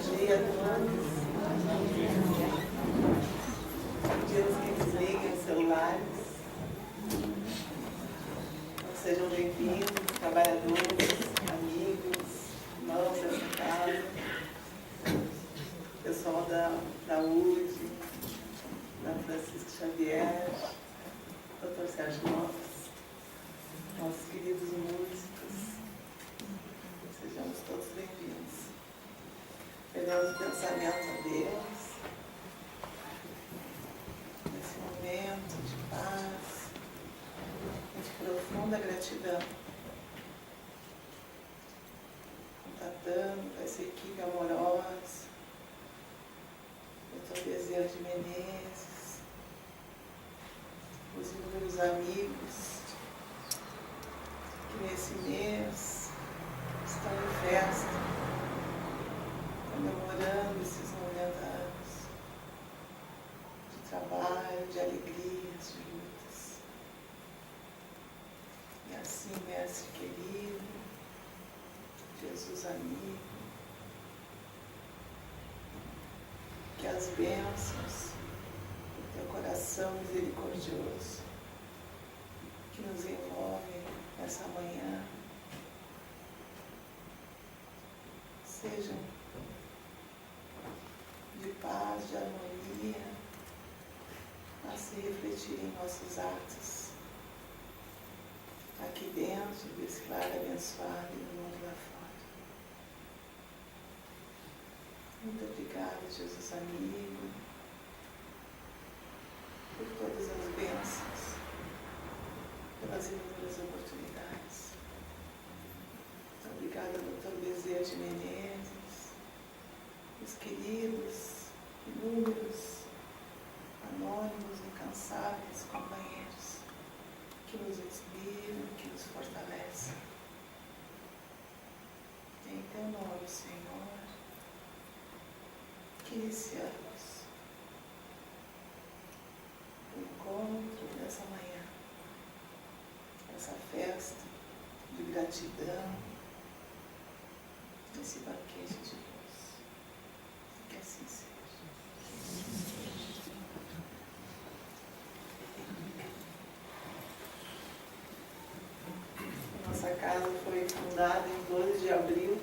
dia a todos. Pedimos que desliguem os celulares. Sejam bem-vindos, trabalhadores, amigos, irmãos dessa casa, pessoal da UD, da Francisco Xavier, Dr. Sérgio Lopes, nossos queridos músicos. Sejamos todos bem-vindos. Elevamos o pensamento a Deus, nesse momento de paz, de profunda gratidão, contatando com essa equipe amorosa, Dr. Bezerra de Menezes, os inúmeros amigos que nesse mês estão em festa, comemorando esses 90 anos de trabalho, de alegrias, de lutas. E assim, mestre querido, Jesus amigo, que as bênçãos do teu coração misericordioso, que nos envolve nessa manhã, sejam de paz, de harmonia, a se refletir em nossos atos, aqui dentro desse lar abençoado e no mundo lá fora. Muito obrigada, Jesus amigo, por todas as bênçãos, pelas inúmeras oportunidades. Muito obrigada, Dr. Bezerra de Menezes, os queridos, inúmeros, anônimos, incansáveis companheiros que nos inspiram, que nos fortalecem. Em teu nome, Senhor, que iniciamos o encontro dessa manhã, essa festa de gratidão, esse banquete de luz. Que assim seja. Nossa casa foi fundada em 12 de abril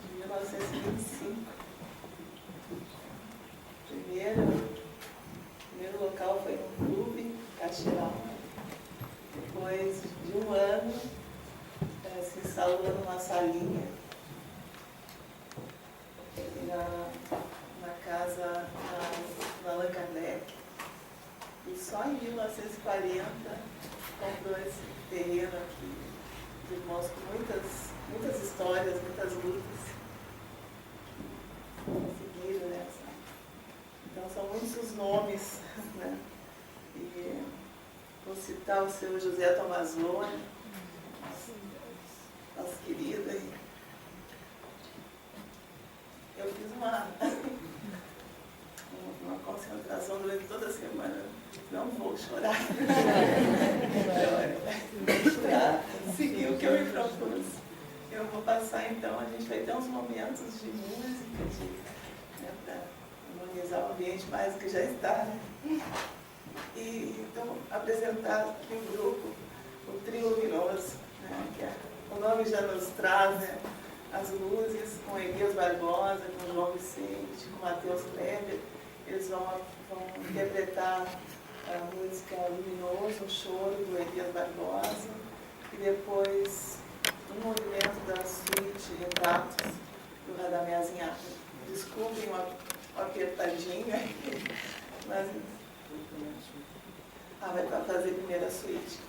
de 1925. O primeiro local foi no Clube Caixirão. Depois de um ano, se instalou numa salinha na casa na Allan Kardec. E só em 1940 comprou esse terreno aqui. Os irmãos com muitas histórias, muitas lutas que seguiram nessa. Então são muitos os nomes, né? E vou citar o seu José Tomazoni, nosso querido aí. Eu fiz uma concentração durante toda a semana. Não vou chorar. Seguir o que eu me propus. Eu vou passar então, a gente vai ter uns momentos de música, para harmonizar o ambiente mais do que já está. Né? E então apresentar aqui o grupo, o Trio Luminoso, né? Que o nome já nos traz, né? As músicas com Elias Barbosa, com João Vicente, com Matheus Kleber. Eles vão interpretar a música Luminoso, o choro do Elias Barbosa, e depois um movimento da suíte Retratos do Radamés Inhata. Desculpem o apertadinho aí, mas vai para fazer primeiro a suíte.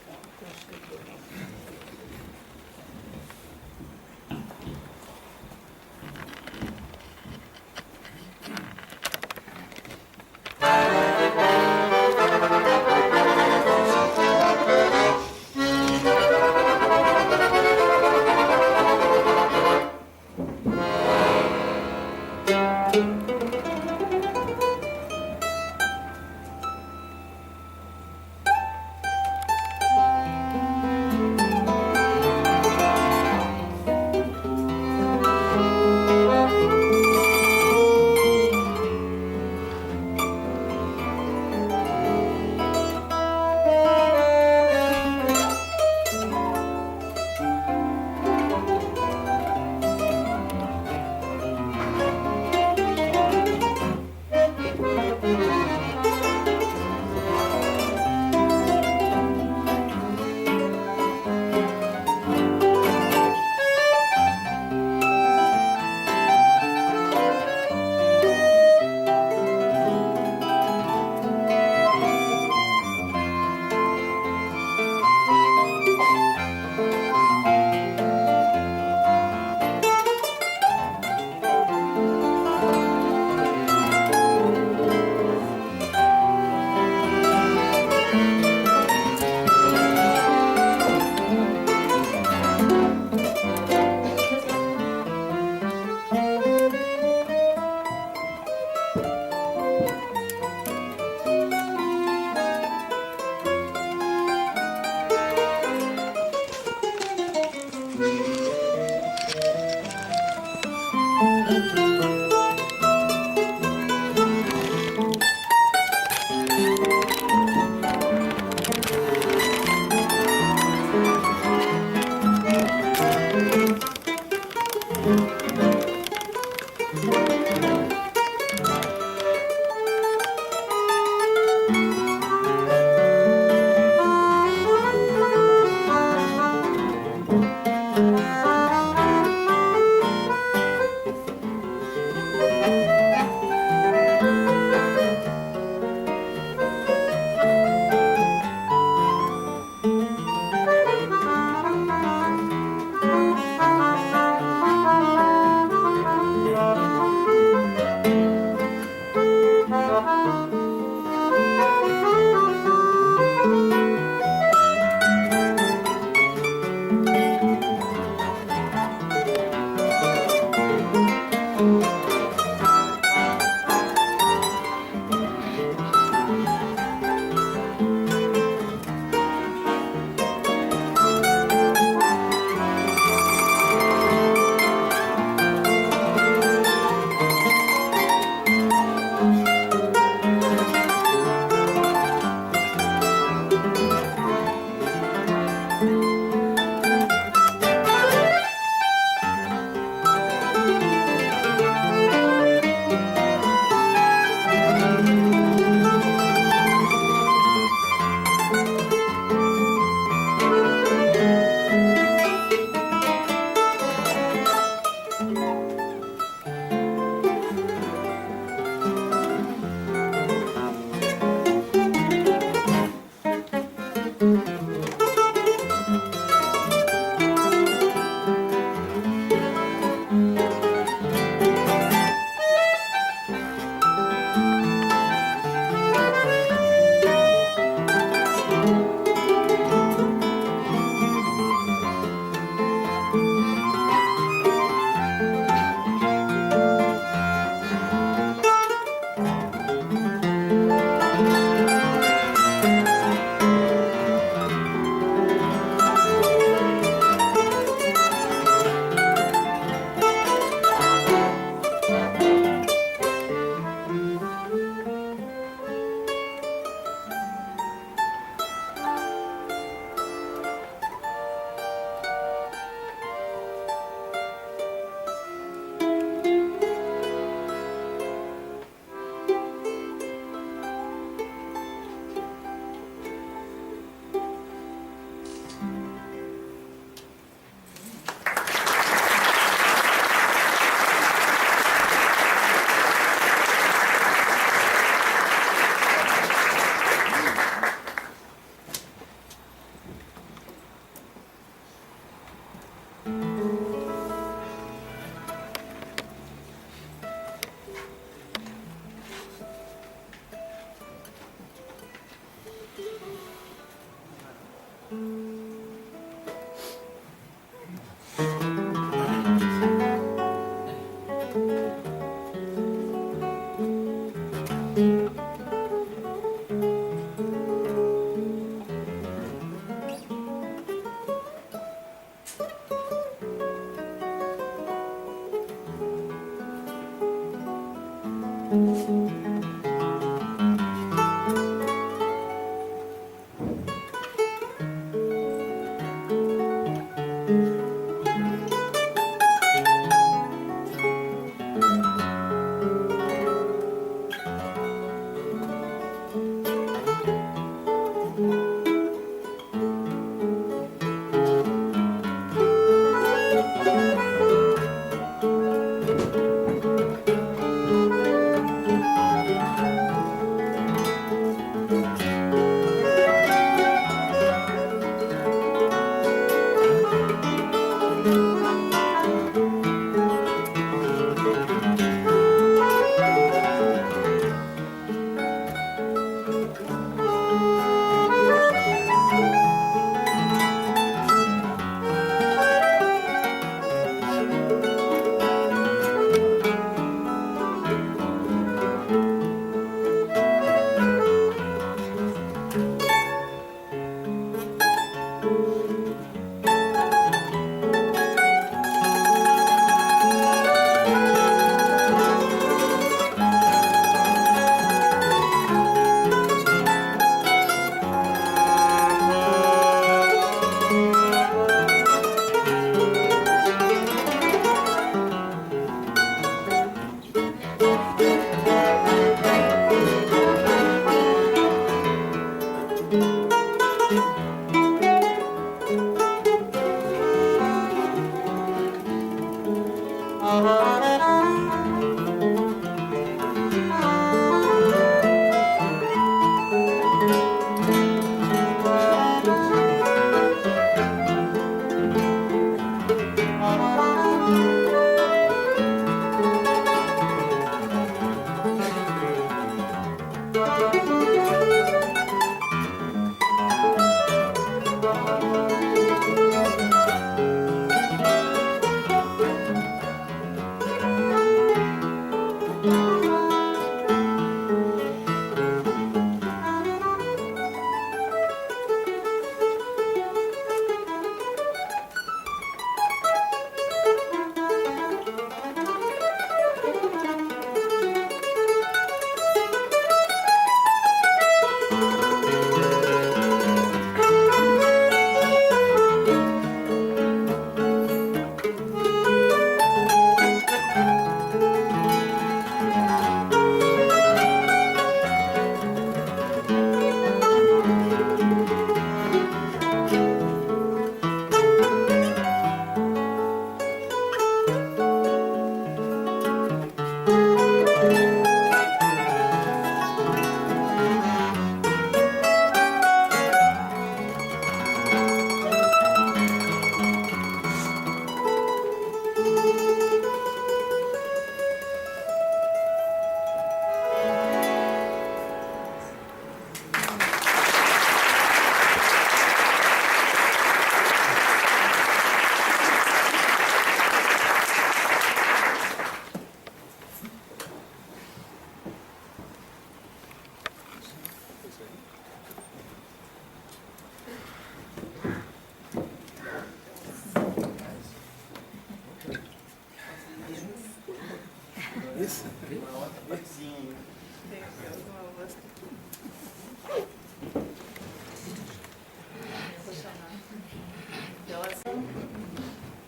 Isso.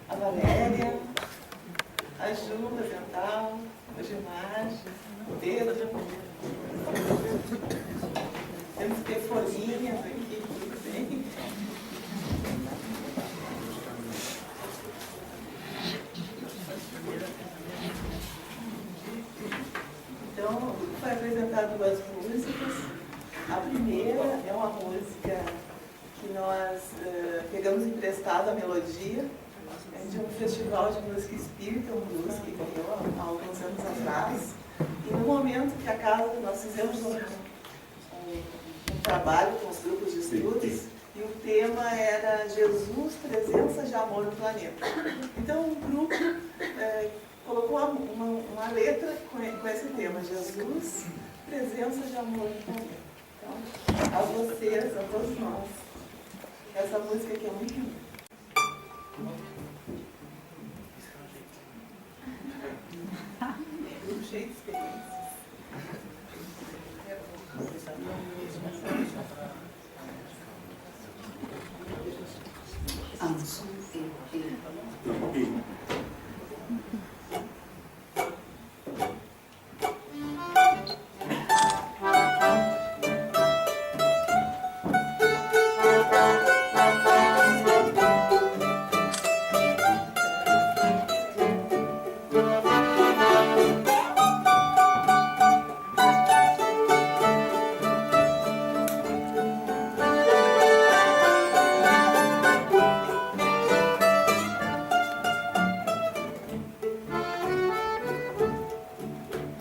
A Valéria, a Ju, a Dental, a Gilmar, o Pedro. Temos que ter folhinhas aqui, tudo bem? Então, foi apresentado duas músicas. A primeira é uma música que nós pegamos emprestado a melodia de um festival de música espírita, um blues que ganhou há alguns anos atrás. E no momento que a casa, nós fizemos um trabalho com os grupos de estudos, e o tema era Jesus, presença de amor no planeta. Então o grupo colocou uma letra com esse tema, Jesus, presença de amor no planeta. Então, a vocês, a todos nós, essa música aqui é muito linda. Grupo cheio de experiências.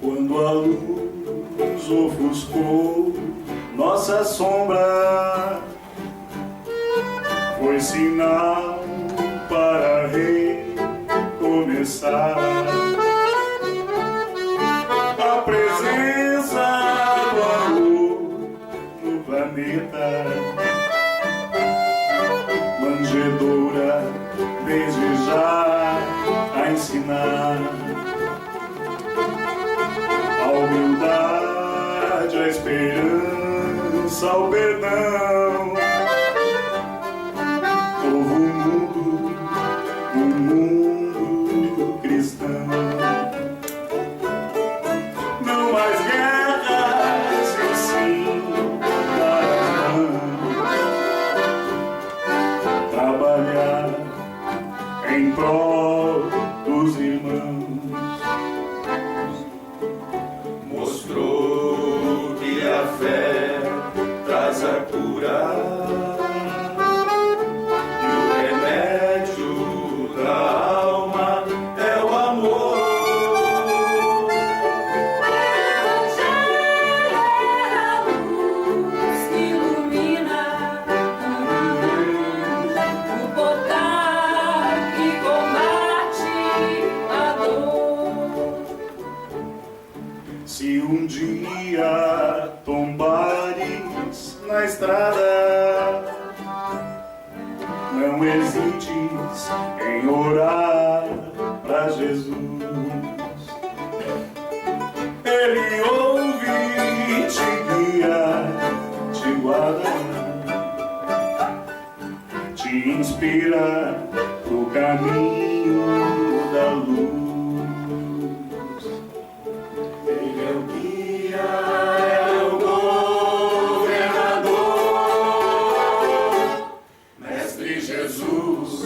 Quando a luz ofuscou nossa sombra, foi sinal para recomeçar. A presença do amor no planeta, manjedoura desde já a ensinar. A humildade, a esperança, o perdão. Novo mundo, um mundo cristão. Não mais guerras, e sim trabalhar em prol dos irmãos. Mostrou que a fé traz a cura e o remédio da alma é o amor. O Evangelho é a luz que ilumina o portal que combate a dor. Se um dia tombares na estrada, não hesites em orar para Jesus. Ele ouve, te guia, te guarda, te inspira pro caminho da luz. Ele é o guia, é o governador, Mestre Jesus,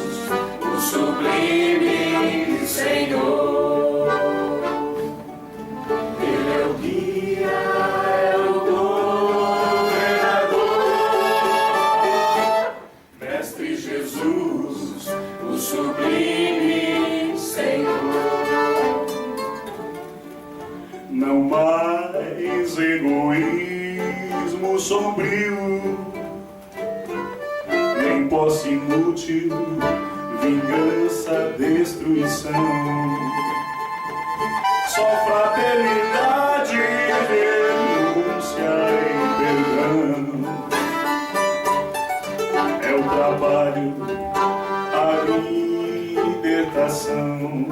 o sublime Senhor. Ele é o guia, é o governador, Mestre Jesus, o sublime Senhor. Não mais egoísmo sombrio, nem posse inútil, vingança, destruição. Só fraternidade, renúncia e perdão. É o trabalho, a libertação.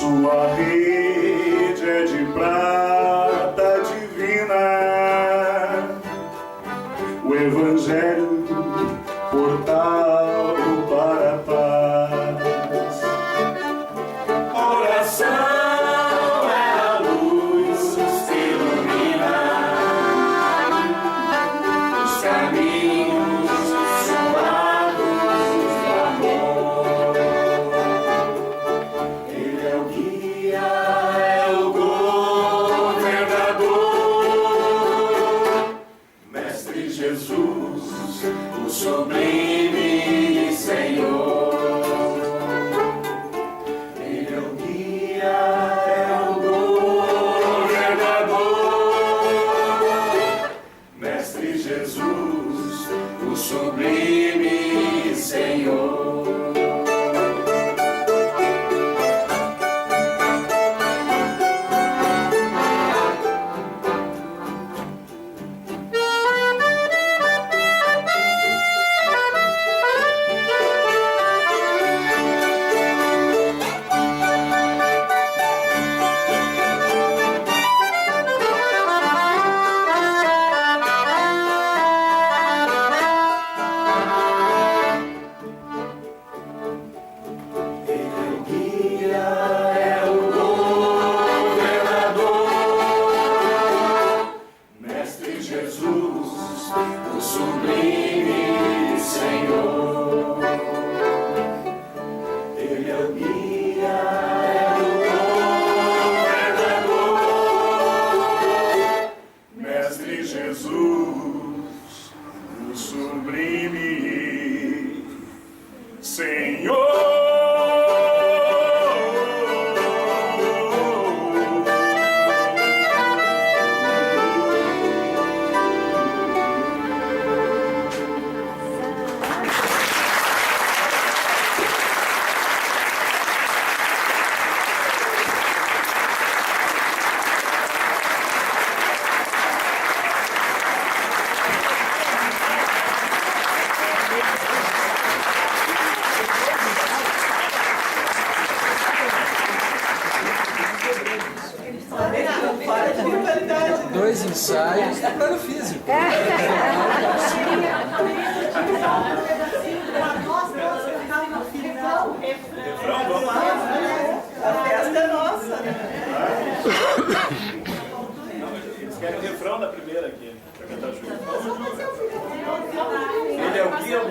Sua rede é de prata divina, o Evangelho, portal para a paz. Oração é a luz que ilumina os caminhos suaves do amor. Ele é o guia, é o governador, Mestre Jesus, o sublime Senhor. Ele é o guia, é o governador, Mestre Jesus, o sublime Senhor. Dois ensaios, preparo físico. A festa é nossa. Eles querem o refrão da primeira aqui, pra cantar junto. Ele é o guia,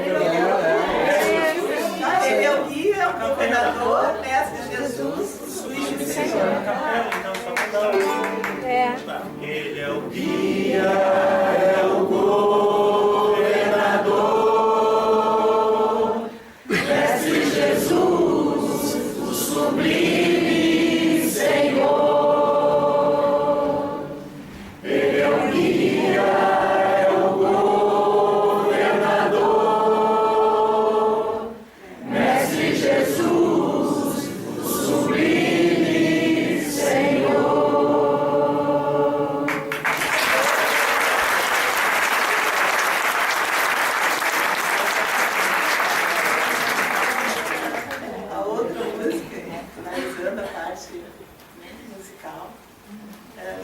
Ele é o guia, o governador, Mestre Jesus, o sublime Senhor. Ele é o guia, é o governador, Mestre Jesus, o sublime Senhor. Ele é o guia, é o governador, Mestre Jesus, o sublime Senhor.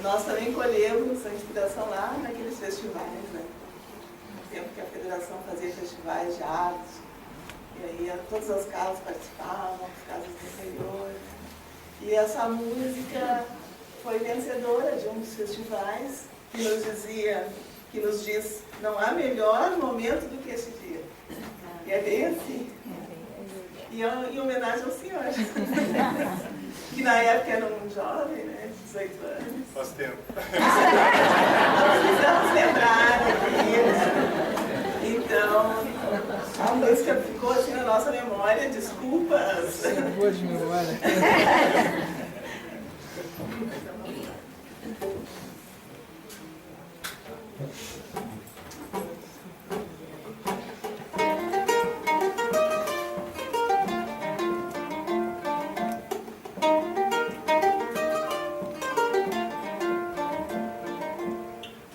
Nós também colhemos a inspiração lá naqueles festivais, né? No tempo que a federação fazia festivais de artes, e aí todas as casas participavam, as casas do interior. E essa música foi vencedora de um dos festivais que nos dizia, que nos diz, não há melhor momento do que esse dia. E é bem assim. E em homenagem ao senhor. Que na época era um jovem, né, de 18 anos. Faz tempo. Nós precisamos lembrar disso. Então, a música ficou assim na nossa memória, desculpas. Boa de memória.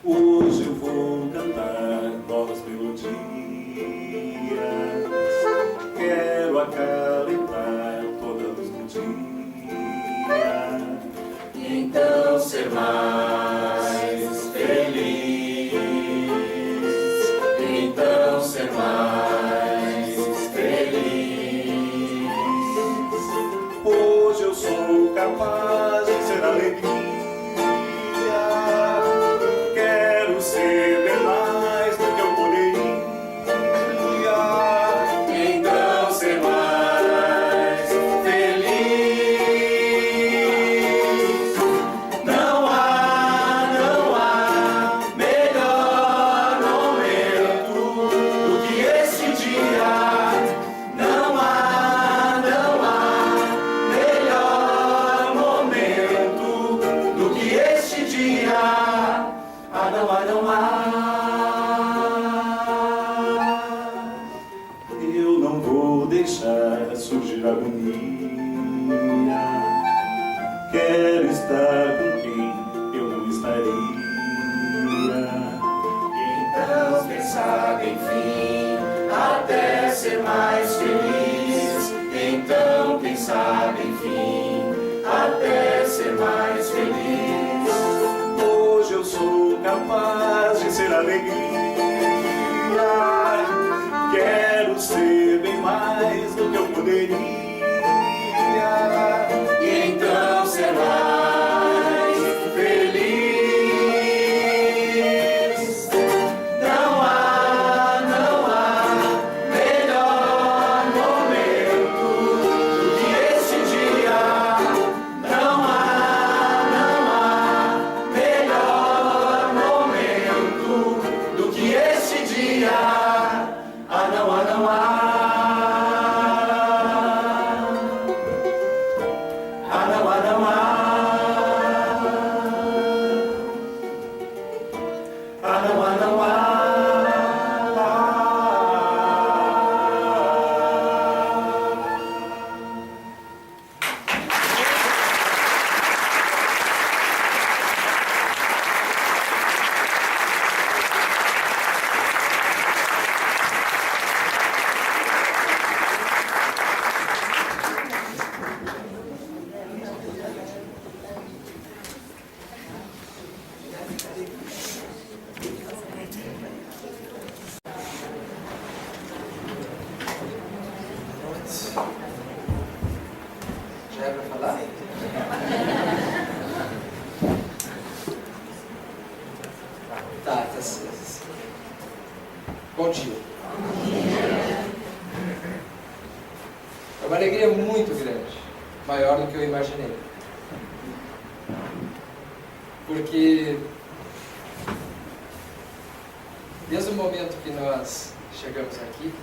Hoje eu vou cantar novas melodias, quero acalentar toda a luz do dia. ser mais feliz, então ser mais feliz. Hoje eu sou capaz de ser alegria, quero ser bem mais do que eu poderia, então ser mais feliz. Não há melhor momento do que esse dia. Não há melhor momento do que este dia. Não há. Eu não vou deixar surgir agonia. Quero estar com quem eu não estaria. Então, quem sabe, enfim, até ser mais feliz. Então, quem sabe, enfim, até ser mais feliz. Hoje eu sou capaz de ser alegria. Quero ser bem mais do que eu poderia. E então ser mais feliz. Não há melhor momento do que este dia. Não há melhor momento do que este dia. Não há. Já é pra falar? Tá certo. Bom dia. É uma alegria muito grande, maior do que eu imaginei. Porque desde o momento que nós chegamos aqui,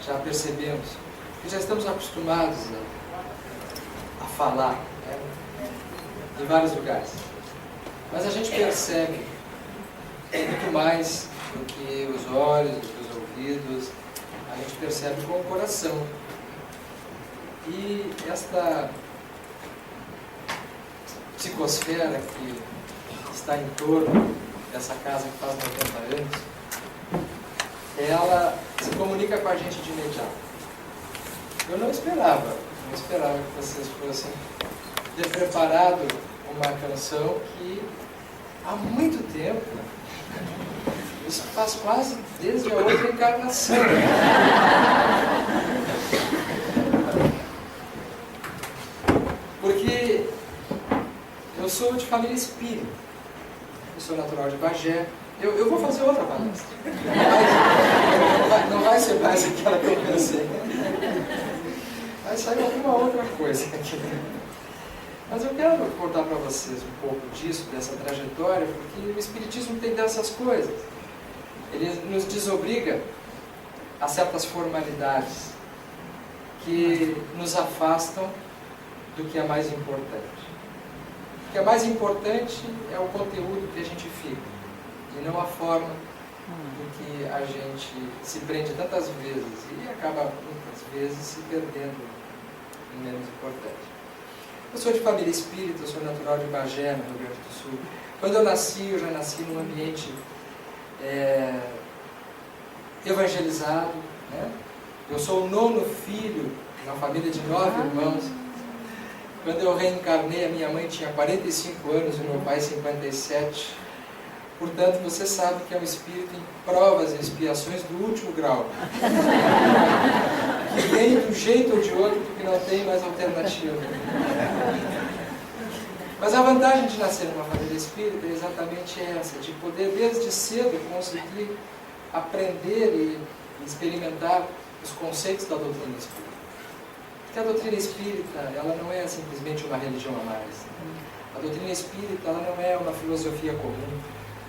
já percebemos que já estamos acostumados a falar, né, em vários lugares. Mas a gente percebe muito mais do que os olhos, do que os ouvidos, a gente percebe com o coração. E esta psicosfera que está em torno dessa casa que faz 90 anos, ela se comunica com a gente de imediato. Eu não esperava que vocês fossem ter preparado uma canção que há muito tempo, isso faz quase desde a outra encarnação. Porque eu sou de família espírita, eu sou natural de Bagé. Eu vou fazer outra palestra. Não vai ser mais aquela que eu pensei. Vai sair alguma outra coisa aqui. Mas eu quero contar para vocês um pouco disso, dessa trajetória, porque o Espiritismo tem dessas coisas. Ele nos desobriga a certas formalidades que nos afastam do que é mais importante. O que é mais importante é o conteúdo que a gente fica, e não a forma do que a gente se prende tantas vezes e acaba muitas vezes se perdendo em menos importante. Eu sou de família espírita, eu sou natural de Bagé, no Rio Grande do Sul. Quando eu já nasci num ambiente evangelizado, né? Eu sou o 9º filho de uma família de 9 irmãos. Quando eu reencarnei, a minha mãe tinha 45 anos e meu pai 57. Portanto, você sabe que é um espírito em provas e expiações do último grau. Que vem de um jeito ou de outro porque não tem mais alternativa. Mas a vantagem de nascer numa família espírita é exatamente essa, de poder desde cedo conseguir aprender e experimentar os conceitos da doutrina espírita. Porque a doutrina espírita, ela não é simplesmente uma religião a mais. A doutrina espírita, ela não é uma filosofia comum.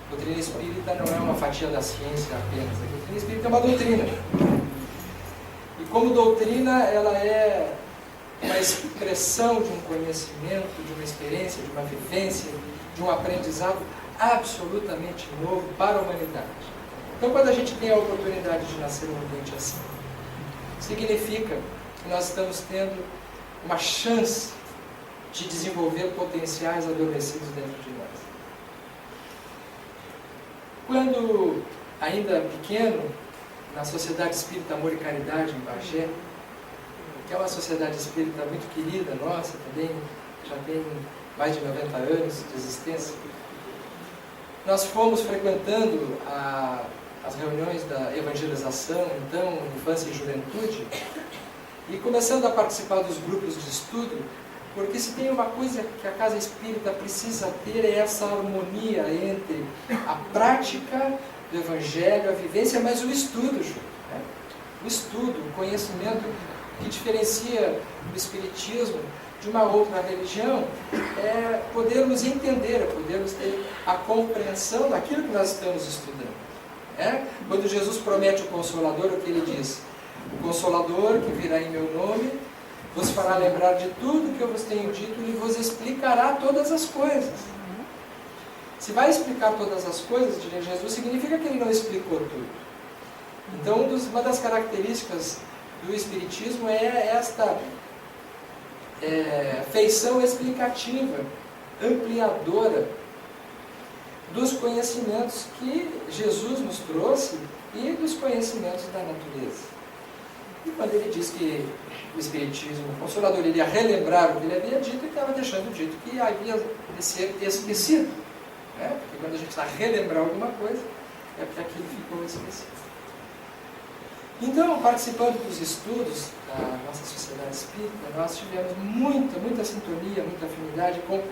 A doutrina espírita não é uma fatia da ciência apenas. A doutrina espírita é uma doutrina. E como doutrina, ela é uma expressão de um conhecimento, de uma experiência, de uma vivência, de um aprendizado absolutamente novo para a humanidade. Então, quando a gente tem a oportunidade de nascer num ambiente assim, significa que nós estamos tendo uma chance de desenvolver potenciais adormecidos dentro de nós. Quando ainda pequeno, na Sociedade Espírita Amor e Caridade, em Bagé, que é uma sociedade espírita muito querida, nossa, também já tem mais de 90 anos de existência, nós fomos frequentando as reuniões da evangelização, então, infância e juventude, e começando a participar dos grupos de estudo, porque se tem uma coisa que a casa espírita precisa ter é essa harmonia entre a prática do evangelho, a vivência, mas o estudo, Ju, né? O estudo, o conhecimento que diferencia o espiritismo de uma outra religião é podermos entender, é podermos ter a compreensão daquilo que nós estamos estudando. Quando Jesus promete o Consolador, o que ele diz? O Consolador, que virá em meu nome, vos fará lembrar de tudo que eu vos tenho dito e vos explicará todas as coisas. Se vai explicar todas as coisas, diria Jesus, significa que ele não explicou tudo. Então, uma das características do Espiritismo é esta feição explicativa, ampliadora dos conhecimentos que Jesus nos trouxe e dos conhecimentos da natureza. E quando ele diz que o Espiritismo, o Consolador, iria relembrar o que ele havia dito, ele estava deixando dito que havia de ser esquecido. Porque quando a gente está a relembrar alguma coisa, é porque aquilo ficou esquecido. Então, participando dos estudos da nossa sociedade espírita, nós tivemos muita sintonia, muita afinidade com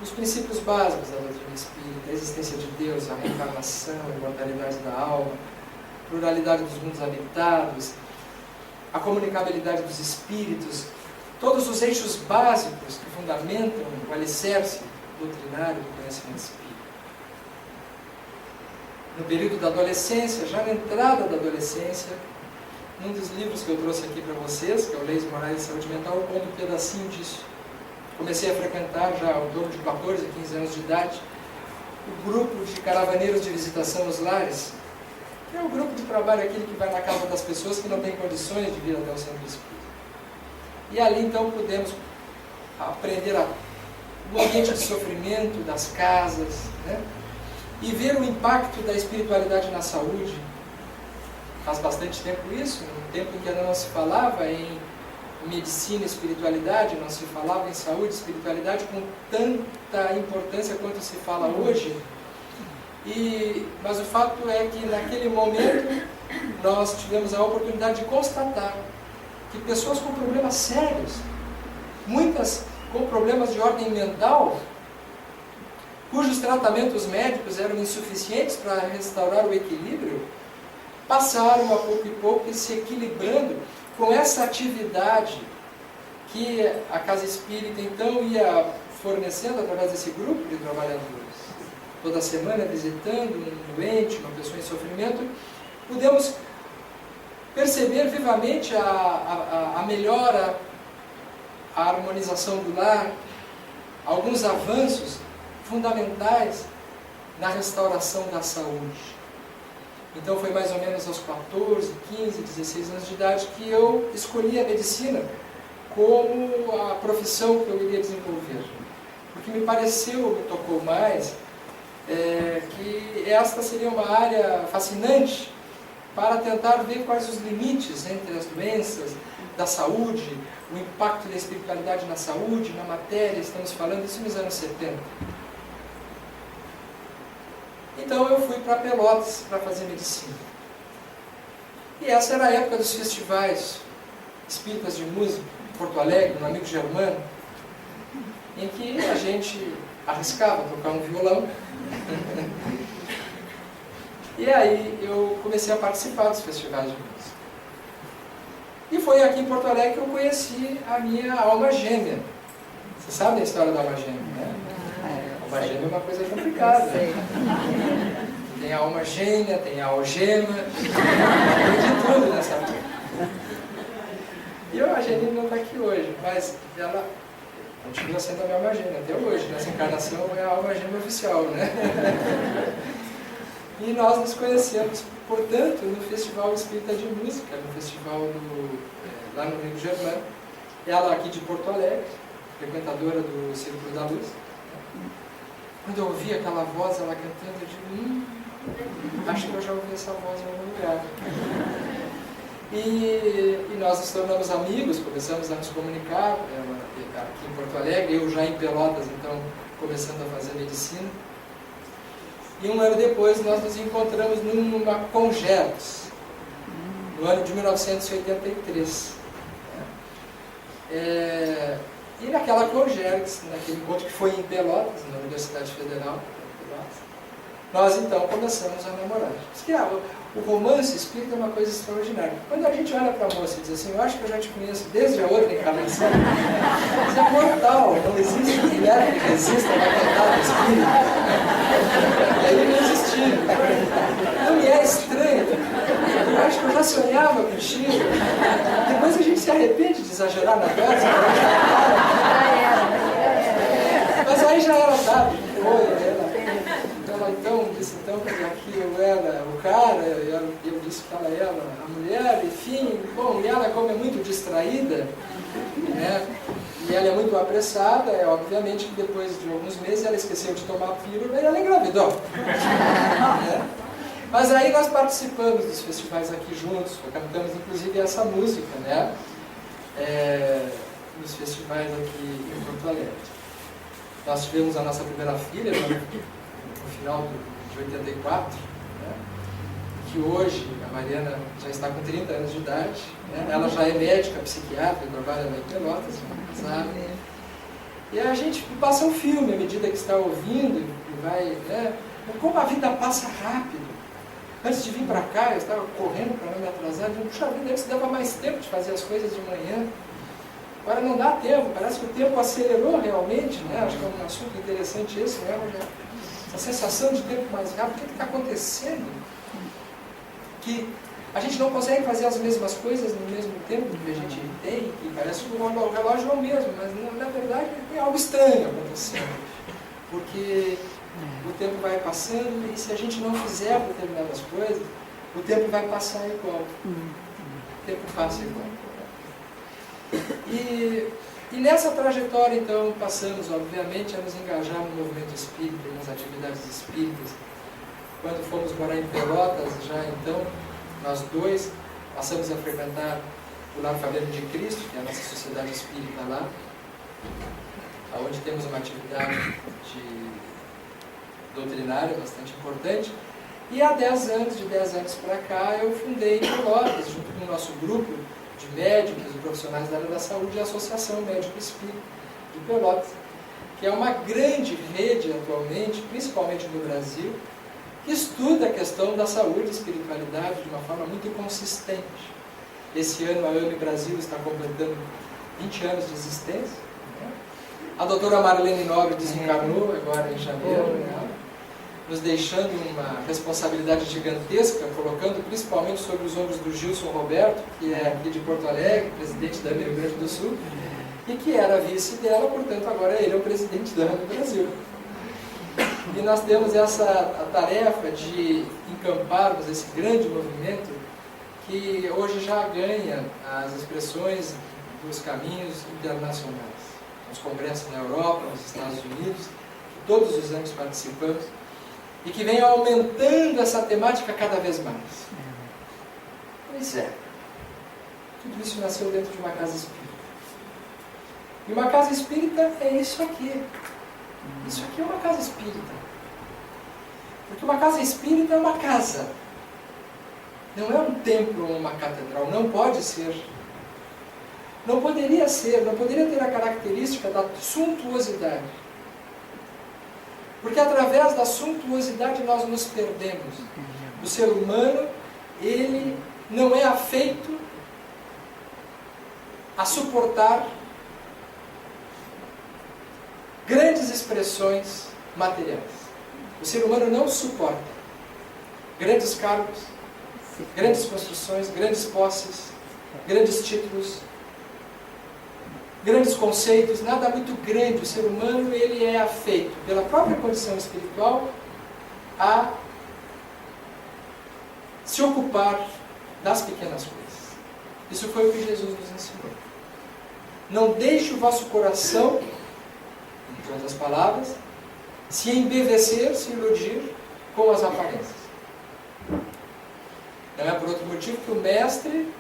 os princípios básicos da doutrina espírita, a existência de Deus, a reencarnação, a imortalidade da alma, a pluralidade dos mundos habitados, a comunicabilidade dos espíritos, todos os eixos básicos que fundamentam o alicerce doutrinário do conhecimento espírita. No período da adolescência, já na entrada da adolescência, um dos livros que eu trouxe aqui para vocês, que é o Leis Morais de Saúde Mental, eu conto um pedacinho disso. Comecei a frequentar já ao torno de 14, 15 anos de idade, o grupo de caravaneiros de visitação aos lares, que é o grupo de trabalho aquele que vai na casa das pessoas que não têm condições de vir até o centro espírita. E ali então pudemos aprender o ambiente de sofrimento das casas, e ver o impacto da espiritualidade na saúde. Faz bastante tempo isso, um tempo em que não se falava em medicina e espiritualidade, não se falava em saúde e espiritualidade com tanta importância quanto se fala hoje. Mas o fato é que naquele momento nós tivemos a oportunidade de constatar que pessoas com problemas sérios, muitas com problemas de ordem mental, cujos tratamentos médicos eram insuficientes para restaurar o equilíbrio, passaram a pouco e pouco se equilibrando com essa atividade que a Casa Espírita então ia fornecendo através desse grupo de trabalhadores. Toda semana visitando um doente, uma pessoa em sofrimento, pudemos perceber vivamente a melhora, a harmonização do lar, alguns avanços fundamentais na restauração da saúde. Então foi mais ou menos aos 14, 15, 16 anos de idade que eu escolhi a medicina como a profissão que eu iria desenvolver. Porque me tocou mais, que esta seria uma área fascinante para tentar ver quais os limites entre as doenças, da saúde, o impacto da espiritualidade na saúde, na matéria. Estamos falando isso nos anos 70. Então eu fui para Pelotas para fazer medicina. E essa era a época dos festivais espíritas de música, em Porto Alegre, no Amigo Germano, em que a gente arriscava tocar um violão. E aí eu comecei a participar dos festivais de música. E foi aqui em Porto Alegre que eu conheci a minha alma gêmea. Você sabe a história da alma gêmea, né? A alma gêmea é uma coisa complicada. Tem a alma gêmea, tem a algema, tem de tudo nessa vida. E a Angelina não está aqui hoje, mas ela continua sendo a minha alma gêmea até hoje. Nessa encarnação é a alma gêmea oficial, né? E nós nos conhecemos, portanto, no Festival Espírita de Música, no festival lá no Rio Germano. Ela aqui de Porto Alegre, frequentadora do Círculo da Luz. Quando eu ouvi aquela voz, ela cantando, eu digo, acho que eu já ouvi essa voz em algum lugar. E nós nos tornamos amigos, começamos a nos comunicar, ela aqui em Porto Alegre, eu já em Pelotas, então, começando a fazer medicina. E um ano depois nós nos encontramos numa Congertos, no ano de 1983. E naquela Congertos, naquele encontro que foi em Pelotas, na Universidade Federal, nós então começamos a namorar. Diz que o romance espírita é uma coisa extraordinária. Quando a gente olha para a moça e diz assim, eu acho que eu já te conheço desde a outra encarnação, isso é mortal, não existe mulher que resista a cantar do espírito. E aí não existiu. Não me é estranho. Eu acho que eu já sonhava contigo. Depois a gente se arrepende de exagerar na dose. Mas aí já era tarde. Ela então disse então que aqui eu era o cara, eu disse que ela era a mulher, enfim. Bom, e ela, como é muito distraída, né? E ela é muito apressada, obviamente que depois de alguns meses ela esqueceu de tomar a pílula e ela engravidou. Né? Mas aí nós participamos dos festivais aqui juntos, cantamos inclusive essa música, né? Nos festivais aqui em Porto Alegre. Nós tivemos a nossa primeira filha no final de 84, né? Que hoje a Mariana já está com 30 anos de idade, né? Ela já é médica, psiquiatra, trabalha lá em Pelotas, sabe? E a gente passa um filme à medida que está ouvindo e vai, né? Como a vida passa rápido. Antes de vir para cá, eu estava correndo para não me atrasar, eu digo, puxa vida, antes dava mais tempo de fazer as coisas de manhã. Agora não dá tempo, parece que o tempo acelerou realmente, né? Acho que é um assunto interessante esse, né? Essa sensação de tempo mais rápido, o que está acontecendo? Que a gente não consegue fazer as mesmas coisas no mesmo tempo que a gente tem, que parece que o relógio é o mesmo, mas na verdade tem algo estranho acontecendo. Porque o tempo vai passando e se a gente não fizer determinadas coisas, o tempo vai passar igual. O tempo passa igual. E nessa trajetória, então, passamos, obviamente, a nos engajar no movimento espírita, nas atividades espíritas. Quando fomos morar em Pelotas, já então, nós dois passamos a frequentar o Lar Fabiano de Cristo, que é a nossa sociedade espírita lá, onde temos uma atividade doutrinária bastante importante. E há 10 anos para cá, eu fundei em Pelotas, junto com o nosso grupo de médicos e profissionais da área da saúde, a Associação Médico Espírita de Pelotas, que é uma grande rede atualmente, principalmente no Brasil, que estuda a questão da saúde e espiritualidade de uma forma muito consistente. Esse ano a AME Brasil está completando 20 anos de existência. Né? A doutora Marlene Nobre desencarnou agora em janeiro, né? Nos deixando uma responsabilidade gigantesca, colocando principalmente sobre os ombros do Gilson Roberto, que é aqui de Porto Alegre, presidente da AME Rio Grande do Sul, e que era vice dela, portanto agora ele é o presidente da AME Brasil. E nós temos a tarefa de encamparmos esse grande movimento que hoje já ganha as expressões dos caminhos internacionais. Nos congressos na Europa, nos Estados Unidos, que todos os anos participamos, e que vem aumentando essa temática cada vez mais. Pois é. Tudo isso nasceu dentro de uma casa espírita. E uma casa espírita é isso aqui. Isso aqui é uma casa espírita. Porque uma casa espírita é uma casa. Não é um templo ou uma catedral. Não pode ser. Não poderia ser. Não poderia ter a característica da suntuosidade. Porque através da suntuosidade nós nos perdemos. O ser humano, ele não é afeito a suportar grandes expressões materiais. O ser humano não suporta grandes cargos, grandes construções, grandes posses, grandes títulos, grandes conceitos, nada muito grande. O ser humano, ele é afeito, pela própria condição espiritual, a se ocupar das pequenas coisas. Isso foi o que Jesus nos ensinou. Não deixe o vosso coração, em outras palavras, se embevecer, se iludir com as aparências. Não é por outro motivo que o Mestre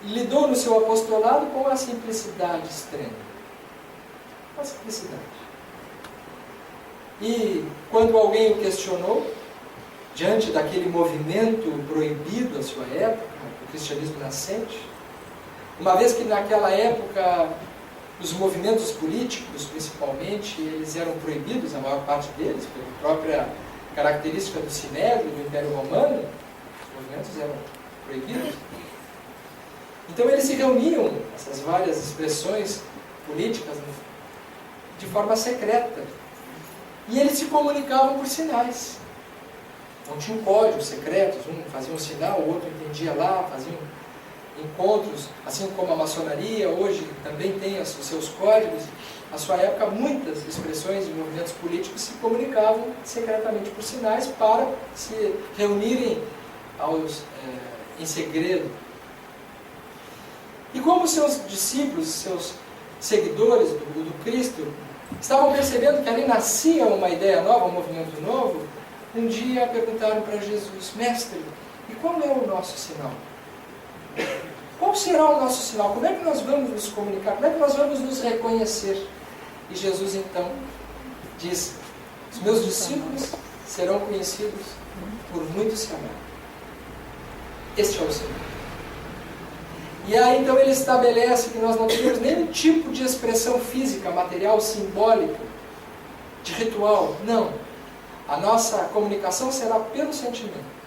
lidou no seu apostolado com a simplicidade extrema. Com a simplicidade. E quando alguém o questionou, diante daquele movimento proibido à sua época, o cristianismo nascente, uma vez que naquela época os movimentos políticos, principalmente, eles eram proibidos, a maior parte deles, pela própria característica do Sinédrio, do Império Romano, os movimentos eram proibidos. Então eles se reuniam, essas várias expressões políticas, de forma secreta. E eles se comunicavam por sinais. Não tinham códigos secretos, um fazia um sinal, o outro entendia lá, faziam encontros, assim como a maçonaria hoje também tem os seus códigos. Na sua época, muitas expressões e movimentos políticos se comunicavam secretamente por sinais para se reunirem em segredo. E como seus discípulos, seus seguidores do Cristo, estavam percebendo que ali nascia uma ideia nova, um movimento novo, um dia perguntaram para Jesus: Mestre, e qual é o nosso sinal? Qual será o nosso sinal? Como é que nós vamos nos comunicar? Como é que nós vamos nos reconhecer? E Jesus então diz: os meus discípulos serão conhecidos por muitos se amarem. Este é o sinal. E aí então ele estabelece que nós não temos nenhum tipo de expressão física, material, simbólica, de ritual. Não. A nossa comunicação será pelo sentimento.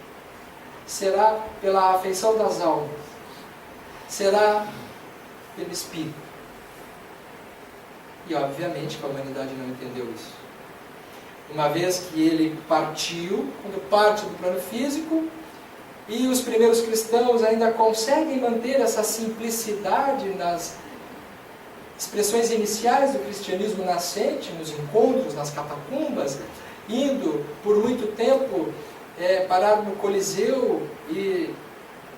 Será pela afeição das almas. Será pelo espírito. E obviamente que a humanidade não entendeu isso. Uma vez que ele partiu, quando parte do plano físico, e os primeiros cristãos ainda conseguem manter essa simplicidade nas expressões iniciais do cristianismo nascente, nos encontros, nas catacumbas, indo por muito tempo parar no Coliseu e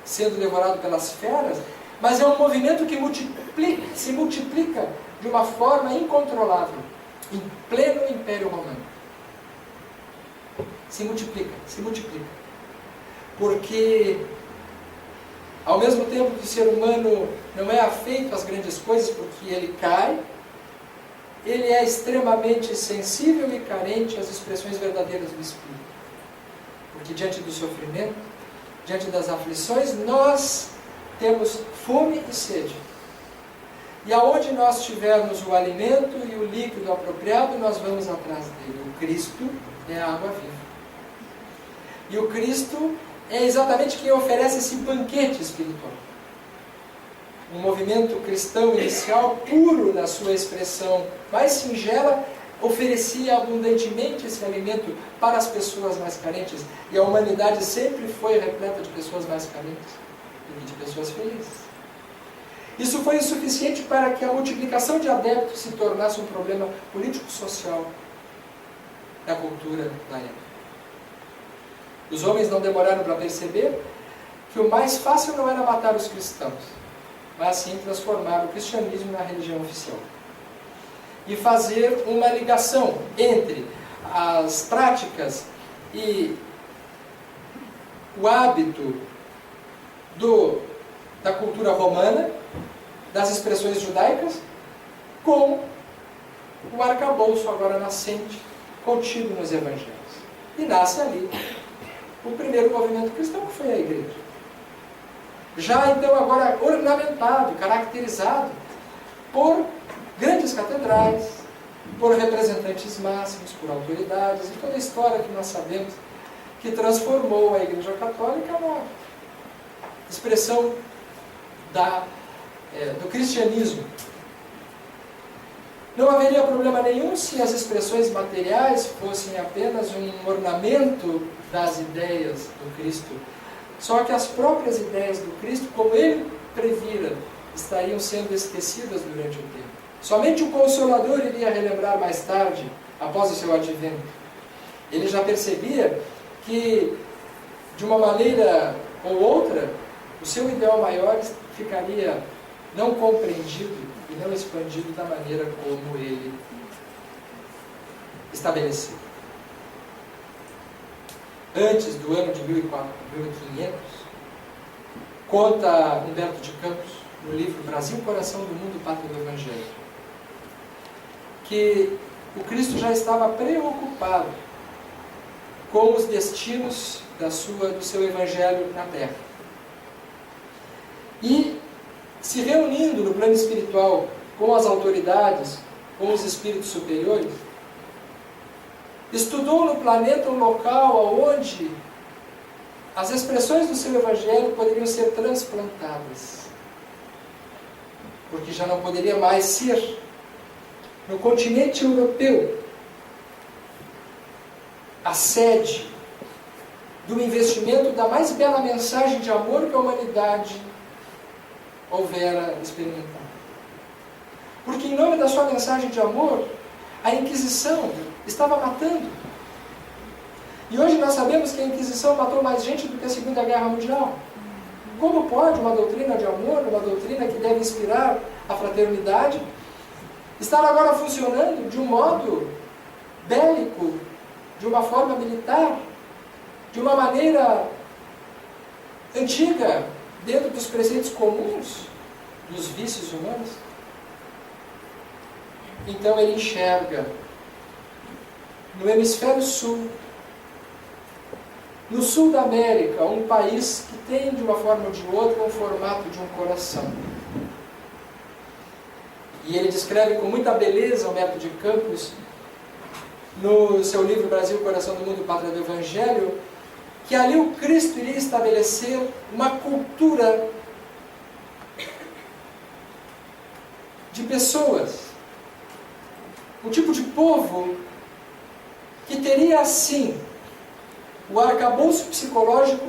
sendo devorado pelas feras, mas é um movimento que se multiplica de uma forma incontrolável, em pleno Império Romano. Se multiplica. Porque, ao mesmo tempo que o ser humano não é afeito às grandes coisas porque ele cai, ele é extremamente sensível e carente às expressões verdadeiras do Espírito. Porque diante do sofrimento, diante das aflições, nós temos fome e sede. E aonde nós tivermos o alimento e o líquido apropriado, nós vamos atrás dele. O Cristo é a água viva. E o Cristo é exatamente quem oferece esse banquete espiritual. Um movimento cristão inicial, puro na sua expressão mais singela, oferecia abundantemente esse alimento para as pessoas mais carentes. E a humanidade sempre foi repleta de pessoas mais carentes do que de pessoas felizes. Isso foi o suficiente para que a multiplicação de adeptos se tornasse um problema político-social da cultura da época. Os homens não demoraram para perceber que o mais fácil não era matar os cristãos, mas sim transformar o cristianismo na religião oficial. E fazer uma ligação entre as práticas e o hábito da cultura romana, das expressões judaicas, com o arcabouço agora nascente, contido nos evangelhos. E nasce ali o primeiro movimento cristão, que foi a igreja. Já então agora ornamentado, caracterizado por grandes catedrais, por representantes máximos, por autoridades, e toda a história que nós sabemos que transformou a Igreja Católica na expressão do cristianismo. Não haveria problema nenhum se as expressões materiais fossem apenas um ornamento das ideias do Cristo. Só que as próprias ideias do Cristo, como ele previra, estariam sendo esquecidas durante o tempo. Somente o Consolador iria relembrar mais tarde, após o seu advento. Ele já percebia que, de uma maneira ou outra, o seu ideal maior ficaria não compreendido e não expandido da maneira como ele estabeleceu. Antes do ano de 1500, conta Humberto de Campos, no livro Brasil, Coração do Mundo, Pátria do Evangelho, que o Cristo já estava preocupado com os destinos do seu Evangelho na Terra. E, se reunindo no plano espiritual com as autoridades, com os espíritos superiores, estudou no planeta um local onde as expressões do seu Evangelho poderiam ser transplantadas. Porque já não poderia mais ser no continente europeu a sede do investimento da mais bela mensagem de amor que a humanidade houvera experimentado. Porque em nome da sua mensagem de amor, a Inquisição estava matando. E hoje nós sabemos que a Inquisição matou mais gente do que a Segunda Guerra Mundial. Como pode uma doutrina de amor, uma doutrina que deve inspirar a fraternidade, estar agora funcionando de um modo bélico, de uma forma militar, de uma maneira antiga, dentro dos preceitos comuns dos vícios humanos? Então ele enxerga no hemisfério sul, no sul da América, um país que tem de uma forma ou de outra um formato de um coração. E ele descreve com muita beleza Humberto de Campos, no seu livro Brasil, Coração do Mundo, Pátria do Evangelho, que ali o Cristo iria estabelecer uma cultura de pessoas, um tipo de povo que teria assim o arcabouço psicológico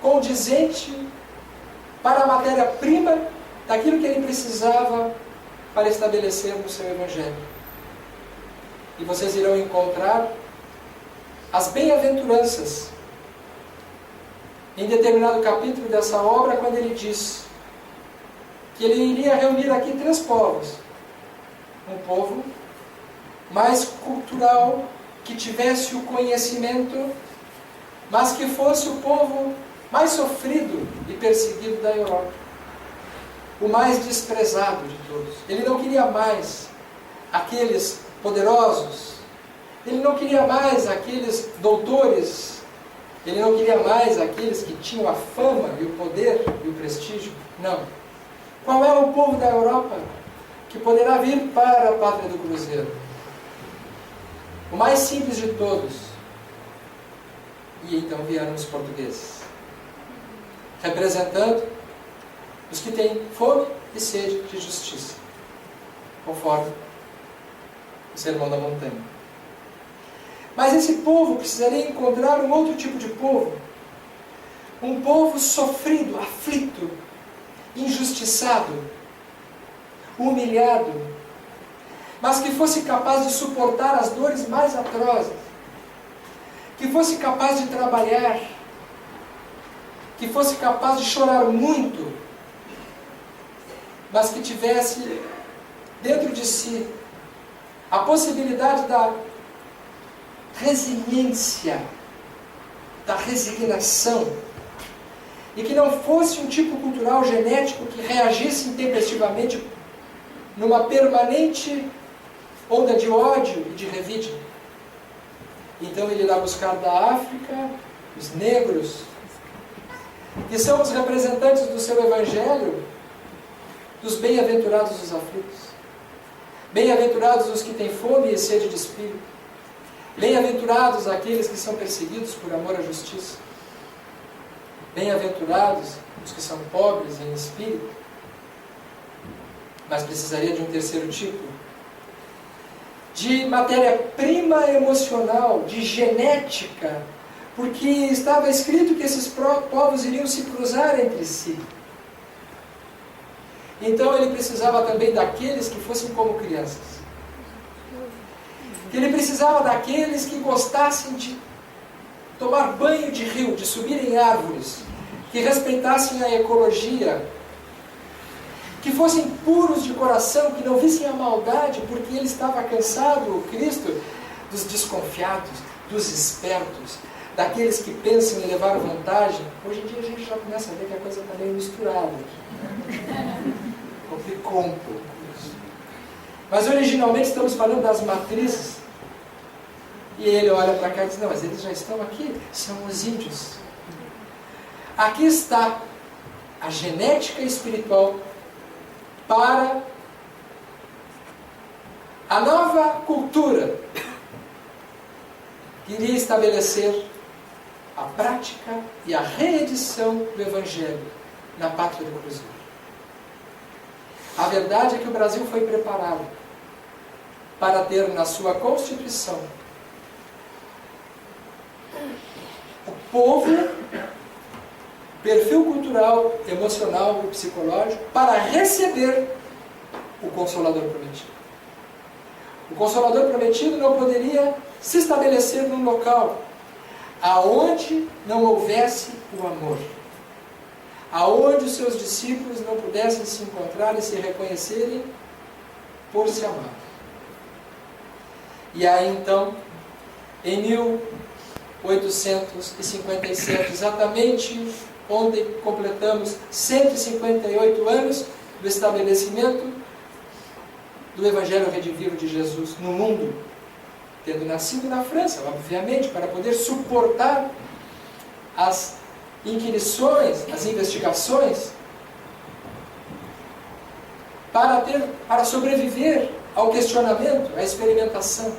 condizente para a matéria-prima daquilo que ele precisava para estabelecer no seu Evangelho. E vocês irão encontrar as bem-aventuranças em determinado capítulo dessa obra, quando ele diz que ele iria reunir aqui 3 povos. Um povo mais cultural, que tivesse o conhecimento, mas que fosse o povo mais sofrido e perseguido da Europa, o mais desprezado de todos. Ele não queria mais aqueles poderosos, ele não queria mais aqueles doutores, ele não queria mais aqueles que tinham a fama e o poder e o prestígio. Não. Qual é o povo da Europa que poderá vir para a pátria do Cruzeiro? O mais simples de todos. E então vieram os portugueses, representando os que têm fome e sede de justiça, conforme o Sermão da Montanha. Mas esse povo precisaria encontrar um outro tipo de povo, um povo sofrido, aflito, injustiçado, humilhado, mas que fosse capaz de suportar as dores mais atrozes, que fosse capaz de trabalhar, que fosse capaz de chorar muito, mas que tivesse dentro de si a possibilidade da resiliência da resignação, e que não fosse um tipo cultural genético que reagisse intempestivamente numa permanente onda de ódio e de revide. Então ele irá buscar da África os negros, que são os representantes do seu evangelho, dos bem-aventurados os aflitos, bem-aventurados os que têm fome e sede de espírito, bem-aventurados aqueles que são perseguidos por amor à justiça, bem-aventurados os que são pobres em espírito. Mas precisaria de um terceiro tipo, de matéria-prima emocional, de genética, porque estava escrito que esses povos iriam se cruzar entre si. Então ele precisava também daqueles que fossem como crianças. Ele precisava daqueles que gostassem de tomar banho de rio, de subir em árvores, que respeitassem a ecologia, que fossem puros de coração, que não vissem a maldade, porque ele estava cansado, o Cristo, dos desconfiados, dos espertos, daqueles que pensam em levar vantagem. Hoje em dia a gente já começa a ver que a coisa está meio misturada aqui. Complicou um pouco isso. Mas originalmente estamos falando das matrizes. E ele olha para cá e diz, não, mas eles já estão aqui, são os índios. Aqui está a genética espiritual para a nova cultura que iria estabelecer a prática e a reedição do Evangelho na pátria do Cruzeiro. A verdade é que o Brasil foi preparado para ter na sua Constituição o povo, perfil cultural, emocional e psicológico para receber o Consolador prometido. O Consolador prometido não poderia se estabelecer num local aonde não houvesse o amor, aonde os seus discípulos não pudessem se encontrar e se reconhecerem por se amar. E aí então, em 1857, exatamente ontem completamos 158 anos do estabelecimento do Evangelho Redivivo de Jesus no mundo, tendo nascido na França, obviamente, para poder suportar as inquirições, as investigações, para sobreviver ao questionamento, à experimentação.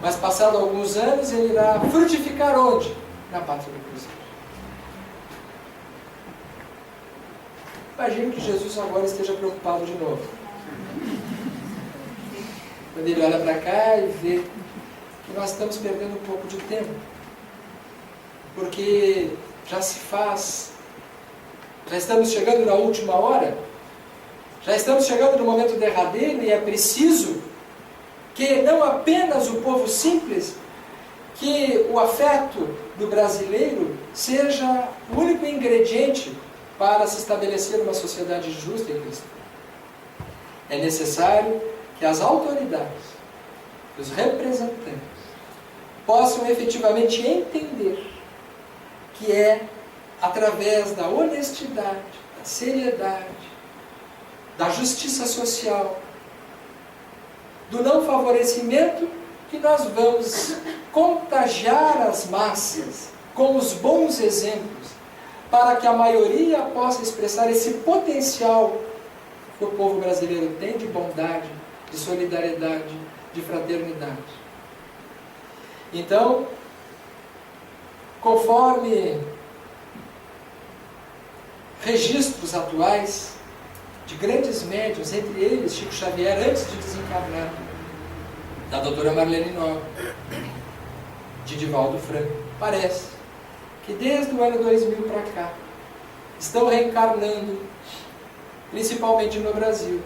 Mas passado alguns anos, ele irá frutificar onde? Na pátria do Cruzeiro. Imagino que Jesus agora esteja preocupado de novo. Quando ele olha para cá e vê que nós estamos perdendo um pouco de tempo. Porque já estamos chegando na última hora, já estamos chegando no momento derradeiro e é preciso que não apenas o povo simples, que o afeto do brasileiro seja o único ingrediente para se estabelecer uma sociedade justa e cristã. É necessário que as autoridades, os representantes, possam efetivamente entender que é através da honestidade, da seriedade, da justiça social, do não favorecimento, que nós vamos contagiar as massas com os bons exemplos, para que a maioria possa expressar esse potencial que o povo brasileiro tem de bondade, de solidariedade, de fraternidade. Então, conforme registros atuais de grandes médiuns, entre eles Chico Xavier, antes de desencarnar, da doutora Marlene Nobre, de Divaldo Franco, parece que desde o ano 2000 para cá estão reencarnando, principalmente no Brasil,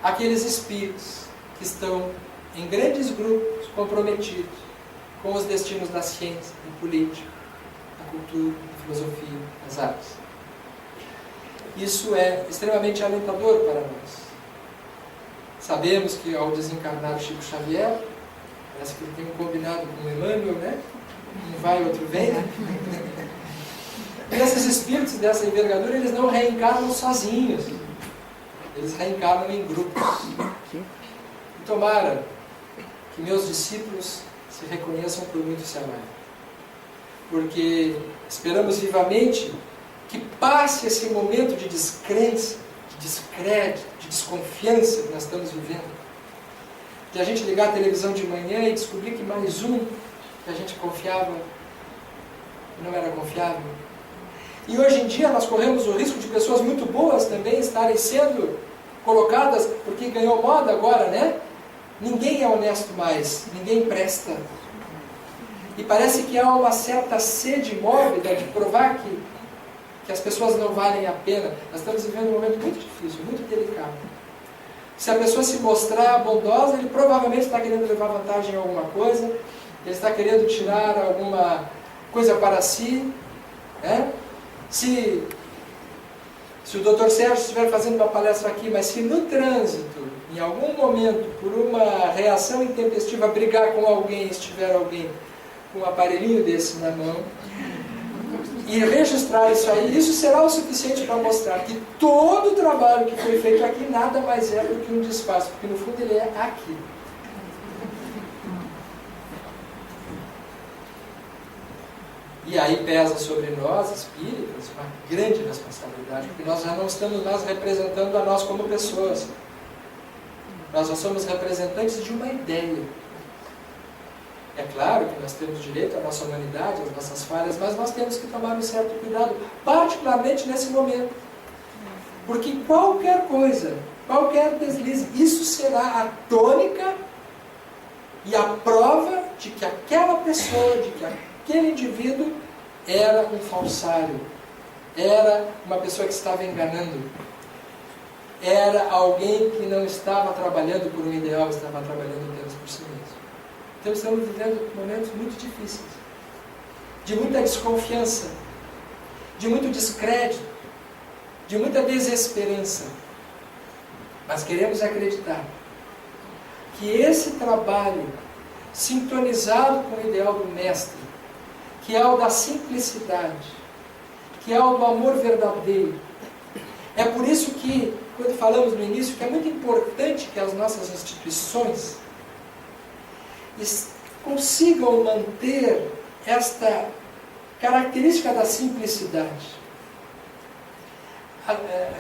aqueles espíritos que estão em grandes grupos comprometidos com os destinos da ciência, da política, da cultura, da filosofia, das artes. Isso é extremamente alentador para nós. Sabemos que ao desencarnar o Chico Xavier, parece que ele tem um combinado com o Emmanuel, né? Um vai, outro vem. E esses espíritos dessa envergadura, eles não reencarnam sozinhos. Eles reencarnam em grupos. E tomara que meus discípulos se reconheçam por muito se amarem. Porque esperamos vivamente que passe esse momento de descrença, de descrédito, de desconfiança que nós estamos vivendo. De a gente ligar a televisão de manhã e descobrir que mais um que a gente confiava não era confiável. E hoje em dia nós corremos o risco de pessoas muito boas também estarem sendo colocadas, porque ganhou moda agora, né? Ninguém é honesto mais, ninguém presta. E parece que há uma certa sede mórbida de provar que as pessoas não valem a pena. Nós estamos vivendo um momento muito difícil, muito delicado. Se a pessoa se mostrar bondosa, ele provavelmente está querendo levar vantagem em alguma coisa, ele está querendo tirar alguma coisa para si, né? Se o Dr. Sérgio estiver fazendo uma palestra aqui, mas se no trânsito, em algum momento, por uma reação intempestiva, brigar com alguém, estiver alguém com um aparelhinho desse na mão, e registrar isso aí, isso será o suficiente para mostrar que todo o trabalho que foi feito aqui nada mais é do que um disfarce, porque no fundo ele é aqui. E aí pesa sobre nós, espíritas, uma grande responsabilidade, porque nós já não estamos mais representando a nós como pessoas. Nós já somos representantes de uma ideia. É claro que nós temos direito à nossa humanidade, às nossas falhas, mas nós temos que tomar um certo cuidado, particularmente nesse momento. Porque qualquer coisa, qualquer deslize, isso será a tônica e a prova de que aquela pessoa, de que aquele indivíduo era um falsário, era uma pessoa que estava enganando, era alguém que não estava trabalhando por um ideal, estava trabalhando apenas por si mesmo. Então estamos vivendo momentos muito difíceis, de muita desconfiança, de muito descrédito, de muita desesperança. Mas queremos acreditar que esse trabalho, sintonizado com o ideal do Mestre, que é o da simplicidade, que é o do amor verdadeiro. É por isso que, quando falamos no início, que é muito importante que as nossas instituições consigam manter esta característica da simplicidade. A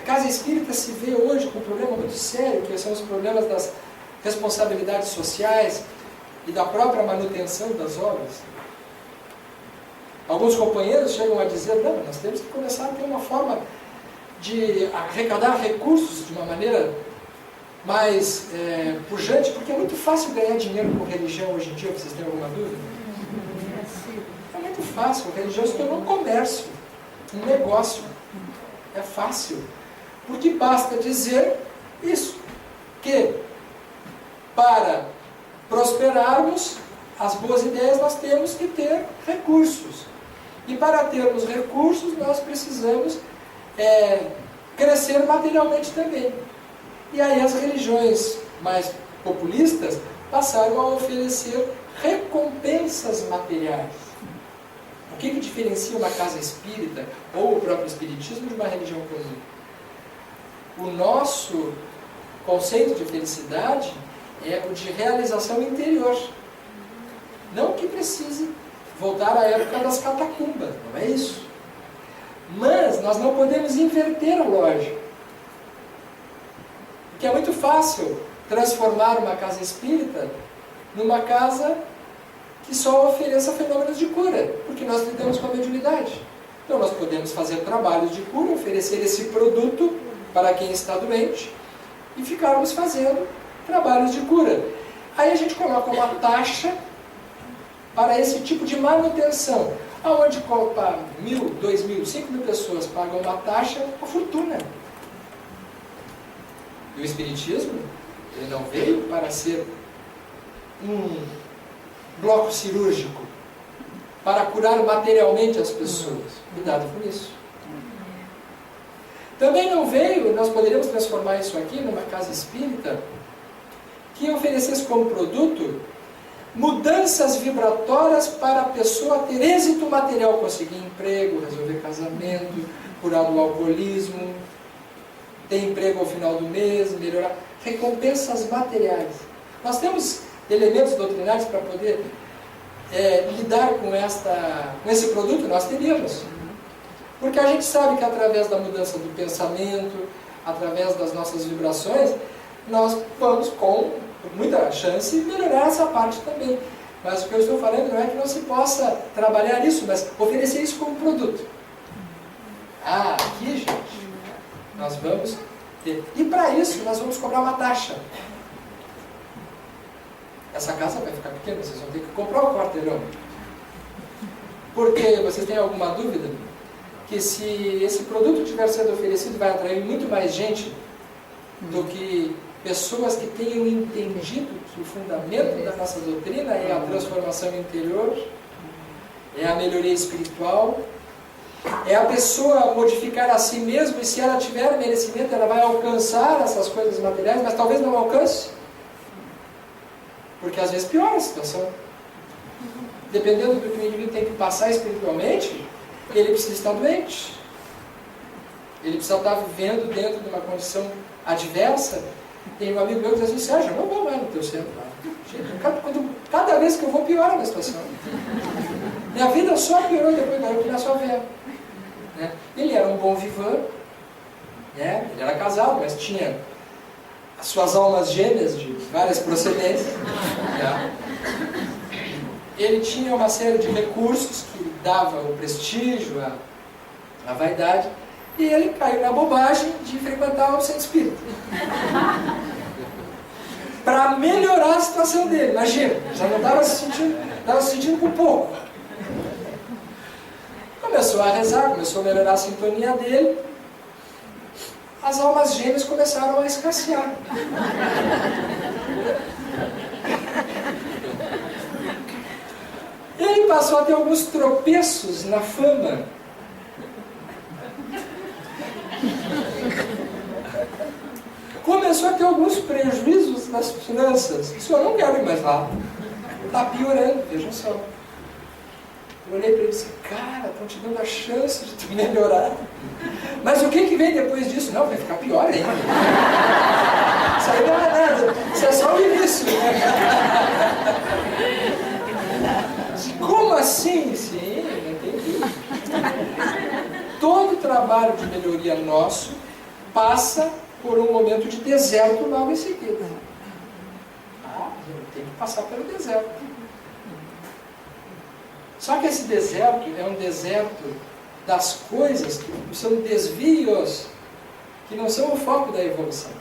Casa Espírita se vê hoje com um problema muito sério, que são os problemas das responsabilidades sociais e da própria manutenção das obras. Alguns companheiros chegam a dizer, não, nós temos que começar a ter uma forma de arrecadar recursos de uma maneira mais pujante, porque é muito fácil ganhar dinheiro com religião hoje em dia. Vocês têm alguma dúvida? É muito fácil, a religião se tornou um comércio, um negócio. É fácil, porque basta dizer isso, que para prosperarmos as boas ideias nós temos que ter recursos. E para termos recursos nós precisamos crescer materialmente também. E aí as religiões mais populistas passaram a oferecer recompensas materiais. O que diferencia uma casa espírita ou o próprio espiritismo de uma religião comum? O nosso conceito de felicidade é o de realização interior. Não que precise voltar à época das catacumbas, não é isso. Mas nós não podemos inverter a lógica. Porque é muito fácil transformar uma casa espírita numa casa que só ofereça fenômenos de cura, porque nós lidamos com a mediunidade. Então nós podemos fazer trabalhos de cura, oferecer esse produto para quem está doente e ficarmos fazendo trabalhos de cura. Aí a gente coloca uma taxa para esse tipo de manutenção, aonde 1.000, 2.000, 5.000 pessoas pagam uma taxa, uma fortuna. E o Espiritismo, ele não veio para ser um bloco cirúrgico, para curar materialmente as pessoas. Cuidado com isso. Também não veio, nós poderíamos transformar isso aqui numa casa espírita, que oferecesse como produto mudanças vibratórias para a pessoa ter êxito material, conseguir emprego, resolver casamento, curar do alcoolismo, ter emprego ao final do mês, melhorar, recompensas materiais. Nós temos elementos doutrinários para poder lidar com esse produto, nós teríamos. Porque a gente sabe que através da mudança do pensamento, através das nossas vibrações, nós vamos com muita chance melhorar essa parte também. Mas o que eu estou falando não é que não se possa trabalhar isso, mas oferecer isso como produto. Aqui, gente, nós vamos ter. E para isso, nós vamos cobrar uma taxa. Essa casa vai ficar pequena, vocês vão ter que comprar o quarteirão. Porque vocês têm alguma dúvida que se esse produto estiver sendo oferecido, vai atrair muito mais gente do que pessoas que tenham entendido que o fundamento da nossa doutrina é a transformação interior, é a melhoria espiritual, é a pessoa modificar a si mesma, e se ela tiver merecimento, ela vai alcançar essas coisas materiais, mas talvez não alcance, porque às vezes piora a situação. Dependendo do que o indivíduo tem que passar espiritualmente, ele precisa estar doente, ele precisa estar vivendo dentro de uma condição adversa. Tem um amigo meu que diz assim: Sérgio, não vou mais no teu centro. Gente, cada vez que eu vou, piora a situação. Minha vida só piorou depois que eu começou a ver. Ele era um bom vivant, ele era casado, mas tinha as suas almas gêmeas de várias procedências. Ele tinha uma série de recursos que dava o prestígio, a vaidade, e ele caiu na bobagem de frequentar o centro espírita. Para melhorar a situação dele, imagina, já não estava se sentindo com pouco. Começou a rezar, começou a melhorar a sintonia dele, as almas gêmeas começaram a escassear. Ele passou a ter alguns tropeços na fama. Começou a ter alguns prejuízos nas finanças. Disse: eu não quero ir mais lá. Está piorando, vejam só. Eu olhei para ele e disse: cara, estão te dando a chance de tu melhorar. Mas o que vem depois disso? Não, vai ficar pior ainda. Isso aí não é nada. Isso é só o início. Como assim? Sim, não entendi. Todo trabalho de melhoria nosso passa por um momento de deserto logo em seguida. Tem que passar pelo deserto. Só que esse deserto é um deserto das coisas que são desvios, que não são o foco da evolução.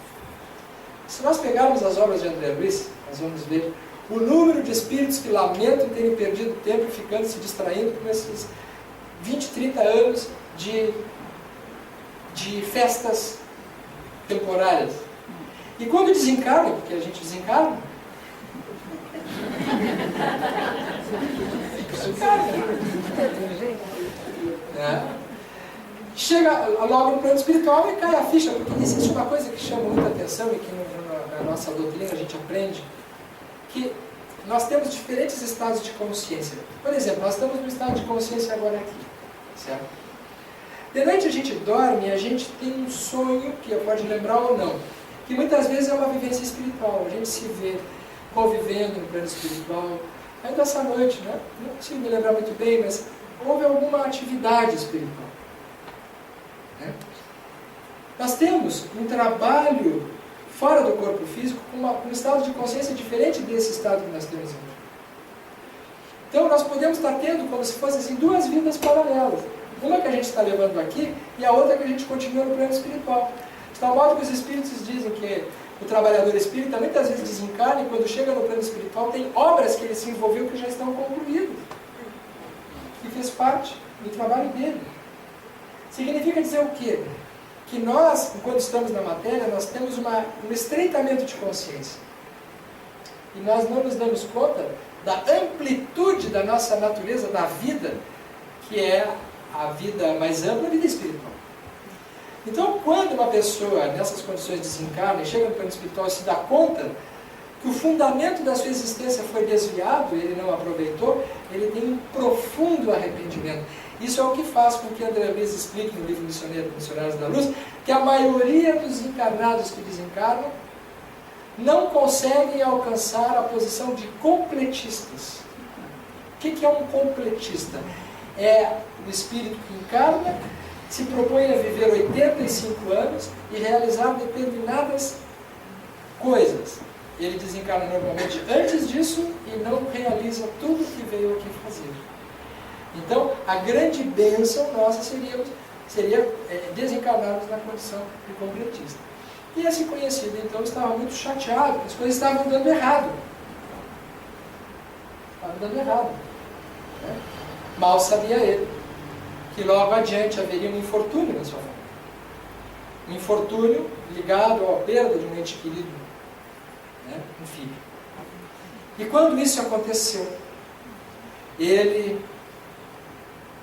Se nós pegarmos as obras de André Luiz, nós vamos ver o número de espíritos que lamentam terem perdido tempo ficando se distraindo com esses 20, 30 anos de festas temporárias. E quando desencarnam, porque a gente desencarna, chega logo no plano espiritual e cai a ficha, porque existe uma coisa que chama muita atenção e que na nossa doutrina a gente aprende, que nós temos diferentes estados de consciência. Por exemplo, nós estamos no estado de consciência agora aqui, certo? De noite a gente dorme e a gente tem um sonho, que pode lembrar ou não, que muitas vezes é uma vivência espiritual. A gente se vê convivendo no plano espiritual. Ainda essa noite, né? Não consigo me lembrar muito bem, mas houve alguma atividade espiritual. Nós temos um trabalho fora do corpo físico com um estado de consciência diferente desse estado que nós temos aqui. Então nós podemos estar tendo como se fossem assim, duas vidas paralelas. Uma que a gente está levando aqui e a outra que a gente continua no plano espiritual. De tal modo que os espíritos dizem que o trabalhador espírita muitas vezes desencarna e quando chega no plano espiritual tem obras que ele se envolveu que já estão concluídas. Que fez parte do trabalho dele. Significa dizer o quê? Que nós, quando estamos na matéria, nós temos um estreitamento de consciência. E nós não nos damos conta da amplitude da nossa natureza, da vida, que é a vida mais ampla, a vida espiritual. Então, quando uma pessoa, nessas condições, desencarna e chega no plano espiritual e se dá conta que o fundamento da sua existência foi desviado, ele não aproveitou, ele tem um profundo arrependimento. Isso é o que faz com que André Luiz explique no livro Missionários da Luz, que a maioria dos encarnados que desencarnam não conseguem alcançar a posição de completistas. O que é um completista? É o espírito que encarna, se propõe a viver 85 anos e realizar determinadas coisas. Ele desencarna normalmente antes disso e não realiza tudo o que veio aqui fazer. Então, a grande bênção nossa seria desencarnarmos na condição de completista. E esse conhecido, então, estava muito chateado, as coisas estavam dando errado. Estavam dando errado. Né? Mal sabia ele que logo adiante haveria um infortúnio na sua família. Um infortúnio ligado à perda de um ente querido, né? Um filho. E quando isso aconteceu,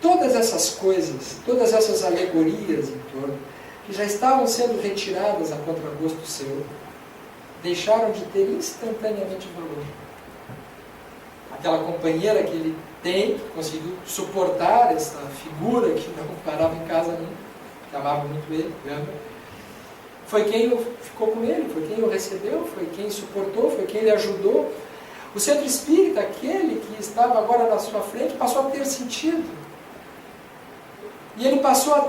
todas essas coisas, todas essas alegorias em torno, que já estavam sendo retiradas a contragosto seu, deixaram de ter instantaneamente valor. Aquela companheira que ele tem, que conseguiu suportar essa figura que não parava em casa nunca, que amava muito ele, foi quem ficou com ele, foi quem o recebeu, foi quem suportou, foi quem ele ajudou. O centro espírita, aquele que estava agora na sua frente, passou a ter sentido. E ele passou a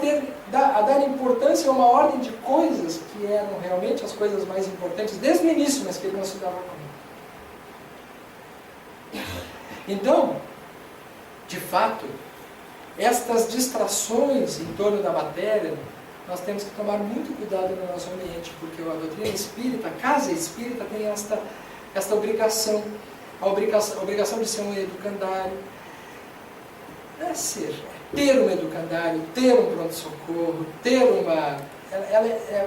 dar importância a uma ordem de coisas que eram realmente as coisas mais importantes desde o início, mas que ele não se dava conta. Então, de fato, estas distrações em torno da matéria, nós temos que tomar muito cuidado no nosso ambiente, porque a doutrina espírita, a casa espírita, tem esta obrigação, a obrigação de ser um educandário, ter um educandário, ter um pronto-socorro, ter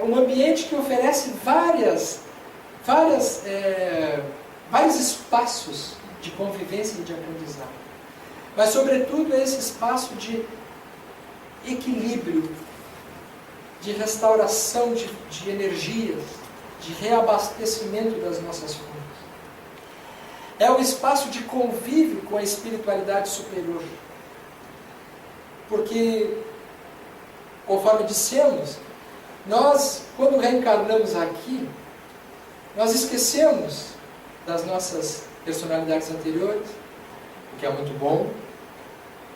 um ambiente que oferece vários espaços de convivência e de aprendizado. Mas, sobretudo, esse espaço de equilíbrio, de restauração de energias, de reabastecimento das nossas fontes. É o espaço de convívio com a espiritualidade superior. Porque, conforme dissemos, nós, quando reencarnamos aqui, nós esquecemos das nossas personalidades anteriores, o que é muito bom,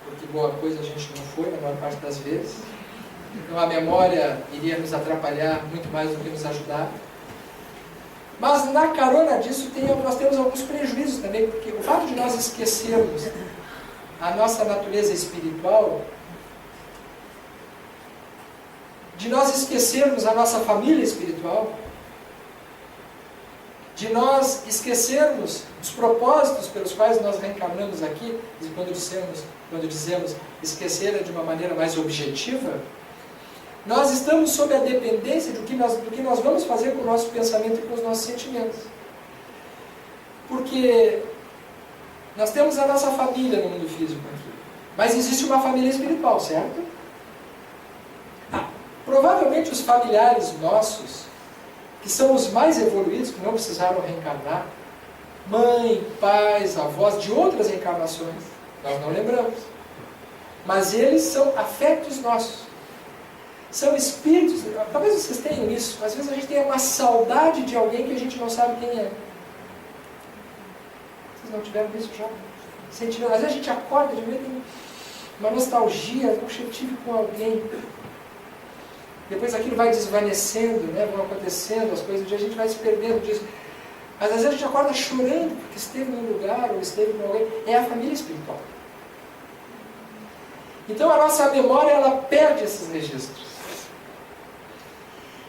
porque boa coisa a gente não foi, na maior parte das vezes. Então a memória iria nos atrapalhar muito mais do que nos ajudar. Mas na carona disso nós temos alguns prejuízos também, porque o fato de nós esquecermos a nossa natureza espiritual, de nós esquecermos a nossa família espiritual, de nós esquecermos os propósitos pelos quais nós reencarnamos aqui, e quando dizemos esquecer é de uma maneira mais objetiva, nós estamos sob a dependência do que nós vamos fazer com o nosso pensamento e com os nossos sentimentos. Porque nós temos a nossa família no mundo físico aqui, mas existe uma família espiritual, certo? Provavelmente os familiares nossos, que são os mais evoluídos, que não precisaram reencarnar, mãe, pais, avós de outras reencarnações, nós não lembramos. Mas eles são afetos nossos. São espíritos, talvez vocês tenham isso, às vezes a gente tem uma saudade de alguém que a gente não sabe quem é. Vocês não tiveram isso já? Às vezes a gente acorda de meio tem uma nostalgia, puxa, eu tive com alguém. Depois aquilo vai desvanecendo, né? Vão acontecendo as coisas, um dia a gente vai se perdendo disso. Mas às vezes a gente acorda chorando porque esteve num lugar ou esteve com alguém. É a família espiritual. Então a nossa memória, ela perde esses registros.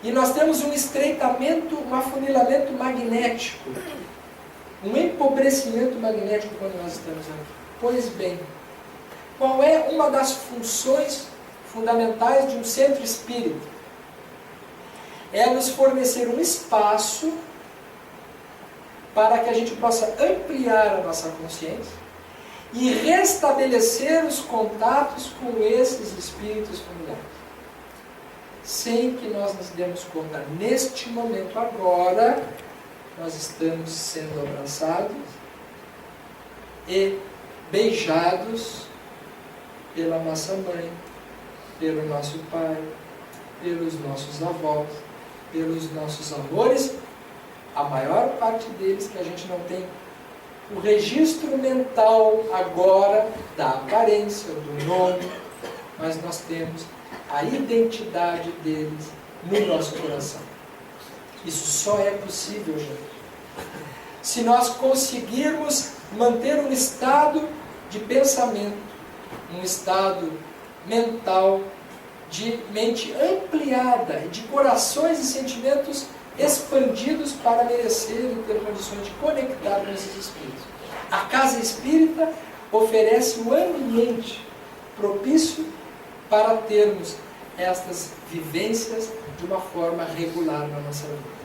E nós temos um estreitamento, um afunilamento magnético, um empobrecimento magnético quando nós estamos aqui. Pois bem, qual é uma das funções fundamentais de um centro espírita? É nos fornecer um espaço para que a gente possa ampliar a nossa consciência e restabelecer os contatos com esses espíritos familiares. Sem que nós nos demos conta, neste momento agora, nós estamos sendo abraçados e beijados pela nossa mãe, pelo nosso pai, pelos nossos avós, pelos nossos amores, a maior parte deles que a gente não tem o registro mental agora da aparência, do nome, mas nós temos a identidade deles no nosso coração. Isso só é possível, gente, se nós conseguirmos manter um estado de pensamento, um estado mental, de mente ampliada, de corações e sentimentos expandidos para merecer e ter condições de conectar com esses espíritos. A casa espírita oferece um ambiente propício para termos estas vivências de uma forma regular na nossa vida.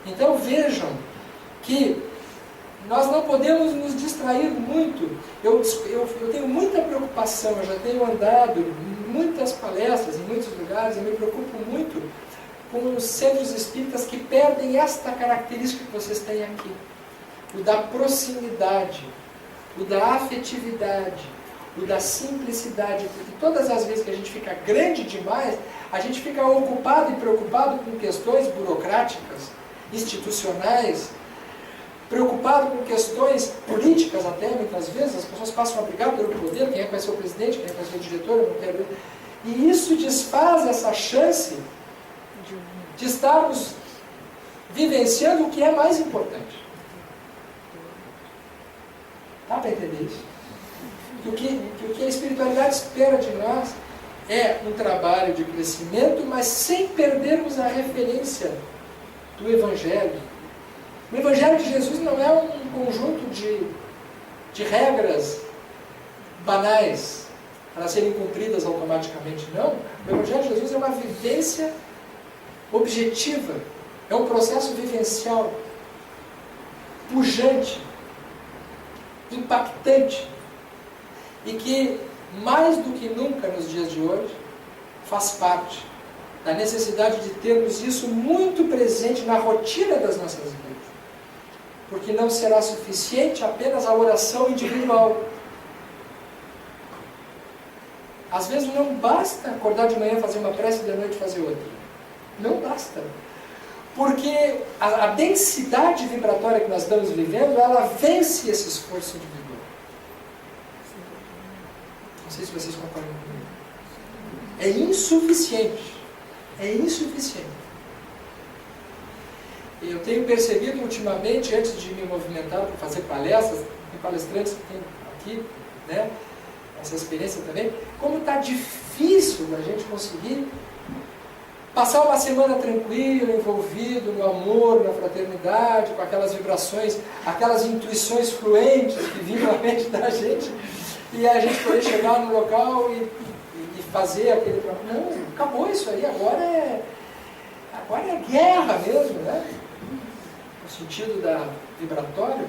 Então vejam que nós não podemos nos distrair muito. Eu tenho muita preocupação, eu já tenho andado em muitas palestras, em muitos lugares, eu me preocupo muito com os centros espíritas que perdem esta característica que vocês têm aqui. O da proximidade, o da afetividade, o da simplicidade. Porque todas as vezes que a gente fica grande demais, a gente fica ocupado e preocupado com questões burocráticas, institucionais, preocupado com questões políticas até, muitas vezes. As pessoas passam a brigar pelo poder, quem é que vai ser o presidente, quem é que vai ser o diretor, eu não quero... E isso desfaz essa chance de estarmos vivenciando o que é mais importante. Dá para entender isso? Que o que a espiritualidade espera de nós é um trabalho de crescimento, mas sem perdermos a referência do Evangelho. O Evangelho de Jesus não é um conjunto de regras banais para serem cumpridas automaticamente, não. O Evangelho de Jesus é uma vivência objetiva, é um processo vivencial, pujante, impactante, e que, mais do que nunca nos dias de hoje, faz parte da necessidade de termos isso muito presente na rotina das nossas vidas. Porque não será suficiente apenas a oração individual. Às vezes não basta acordar de manhã, fazer uma prece e de noite fazer outra. Não basta. Porque a densidade vibratória que nós estamos vivendo, ela vence esse esforço individual. Não sei se vocês concordam comigo. É insuficiente. É insuficiente. Eu tenho percebido ultimamente, antes de me movimentar para fazer palestras, tem palestrantes que tem aqui, né, essa experiência também, como está difícil a gente conseguir passar uma semana tranquila, envolvido no amor, na fraternidade, com aquelas vibrações, aquelas intuições fluentes que vinham à mente da gente, e a gente poder chegar no local e fazer aquele... Não, acabou isso aí, agora é guerra mesmo, né? No sentido da vibratório.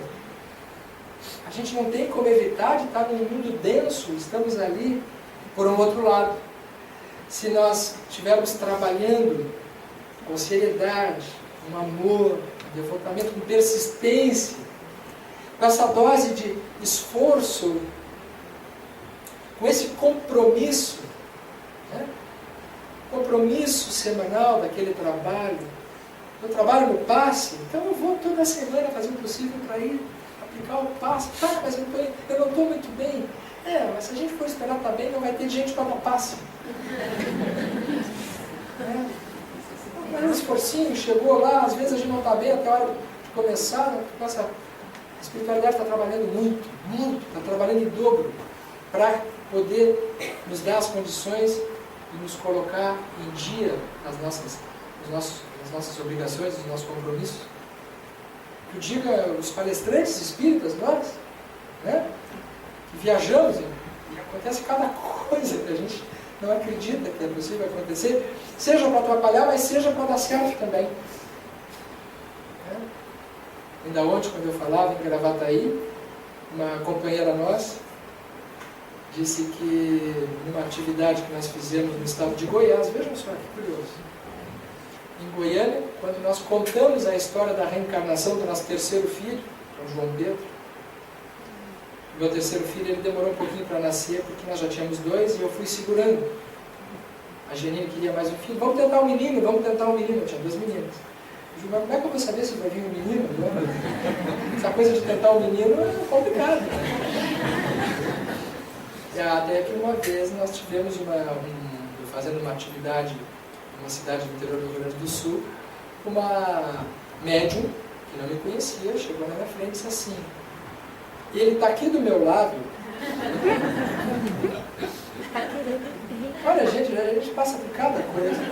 A gente não tem como evitar de estar num mundo denso, estamos ali por um outro lado. Se nós estivermos trabalhando com seriedade, com amor, com devotamento, com persistência, com essa dose de esforço, com esse compromisso, né? Compromisso semanal daquele trabalho. Eu trabalho no passe, então eu vou toda semana fazer o possível para ir aplicar o passe. Tá, mas eu não estou muito bem. Mas se a gente for esperar estar bem, não vai ter gente para dar passe. Mas um esforcinho, chegou lá, às vezes a gente não está bem até a hora de começar. Nossa, a espiritualidade está trabalhando muito, está trabalhando em dobro para poder nos dar as condições e nos colocar em dia nas nossas obrigações, nos nossos compromissos. Que eu diga os palestrantes espíritas, nós, né, que viajamos e acontece cada coisa que a gente não acredita que é possível acontecer, seja para atrapalhar, mas seja para dar certo também. Ainda ontem, quando eu falava em Gravataí, uma companheira nossa disse que numa atividade que nós fizemos no estado de Goiás, vejam só que curioso, em Goiânia, quando nós contamos a história da reencarnação do nosso terceiro filho, o João Pedro. O meu terceiro filho, ele demorou um pouquinho para nascer, porque nós já tínhamos 2 e eu fui segurando. A Janine queria mais um filho. Vamos tentar um menino, vamos tentar um menino. Eu tinha 2 meninas. Eu digo, mas como é que eu vou saber se vai vir um menino? Essa coisa de tentar um menino é complicado. Até que uma vez nós tivemos fazendo uma atividade numa cidade do interior do Rio Grande do Sul, uma médium, que não me conhecia, chegou na minha frente e disse assim, e ele está aqui do meu lado. Olha, gente, a gente passa por cada coisa.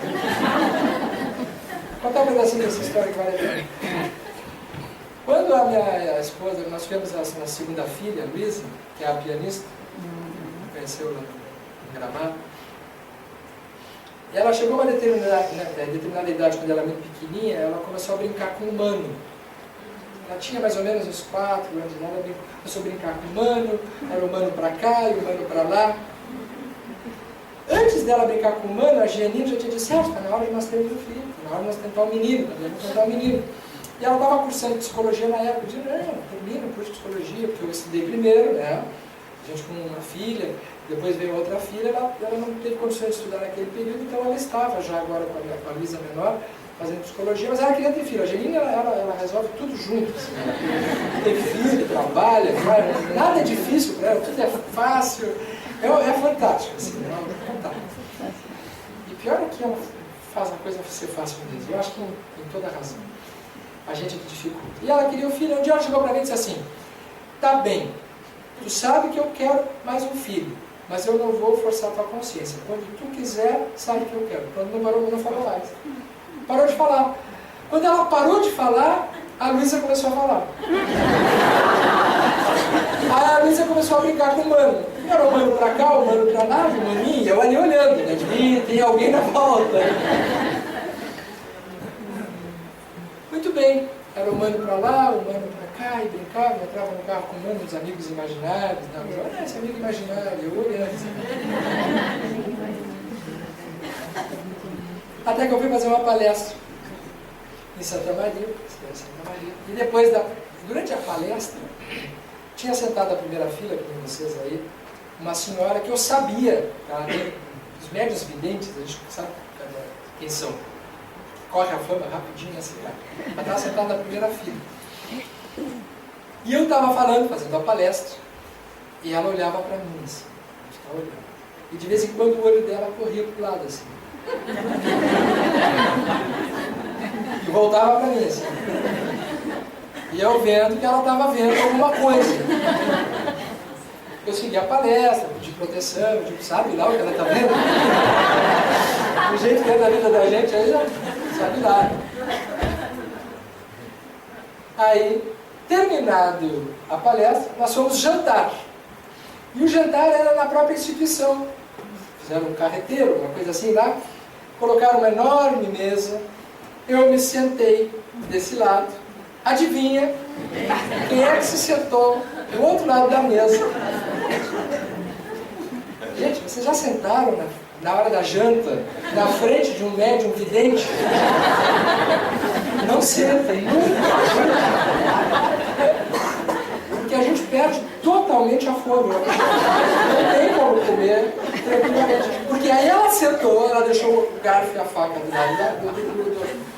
Vou contar um pedacinho dessa história que vale a pena. Quando a minha esposa, nós tivemos a segunda filha, a Luísa, que é a pianista, conheceu lá em Gramado, e ela chegou a uma determinada idade, quando ela era muito pequenininha, ela começou a brincar com o humano. Ela tinha mais ou menos uns 4 anos, ela começou a brincar com o humano, era o humano para cá e o humano para lá. Antes dela brincar com o humano, a Gianine já tinha dito, está na hora de nós termos um filho, está na hora de nós tentar um menino, E ela estava cursando psicologia na época, eu disse, não, termina o curso de psicologia, porque eu estudei primeiro, né? A gente com uma filha, depois veio outra filha, ela não teve condições de estudar naquele período, então ela estava já agora com a Luísa menor, fazendo psicologia, mas ela queria ter filho. A Janine, ela resolve tudo junto. Assim, né? Tem filho, trabalha, nada é difícil para ela, tudo é fácil. É fantástico, assim, é fantástico. E pior é que ela faz a coisa ser fácil mesmo. Eu acho que tem toda a razão. A gente é que dificulta. E ela queria um filho. Um dia ela chegou para mim e disse assim, tá bem, tu sabe que eu quero mais um filho, mas eu não vou forçar a tua consciência. Quando tu quiser, sabe que eu quero. Quando não falou mais. Parou de falar. Quando ela parou de falar, a Luísa começou a falar. Aí a Luísa começou a brincar com o mano. Era o mano pra cá, o mano pra lá, o maninho, eu ali olhando, né? Tem alguém na volta. Muito bem. Era o mano pra lá, o mano pra cá, e brincava, entrava no carro com o mano, os amigos imaginários. Olha esse amigo imaginário, eu olhando. Até que eu fui fazer uma palestra em Santa Maria. E depois, durante a palestra, tinha sentado a primeira fila, com vocês aí, uma senhora que eu sabia, os médios videntes, a gente sabe quem são. Corre a fama rapidinho, assim, ela estava sentada na primeira fila. E eu estava falando, fazendo a palestra, e ela olhava para mim, assim, olhando. E de vez em quando o olho dela corria para o lado, assim. E voltava para mim, assim. E eu vendo que ela estava vendo alguma coisa. Eu segui a palestra, pedi proteção, tipo, sabe lá o que ela está vendo? O jeito que é da vida da gente, aí já sabe lá. Aí, terminado a palestra, nós fomos jantar. E o jantar era na própria instituição. Fizeram um carreteiro, uma coisa assim lá. Colocaram uma enorme mesa. Eu me sentei desse lado. Adivinha quem é que se sentou do outro lado da mesa? Gente, vocês já sentaram na hora da janta, na frente de um médium vidente? Não sentem, nunca. Porque a gente perde totalmente a fome. Não tem como comer tranquilamente. Porque aí ela sentou, ela deixou o garfo e a faca do lado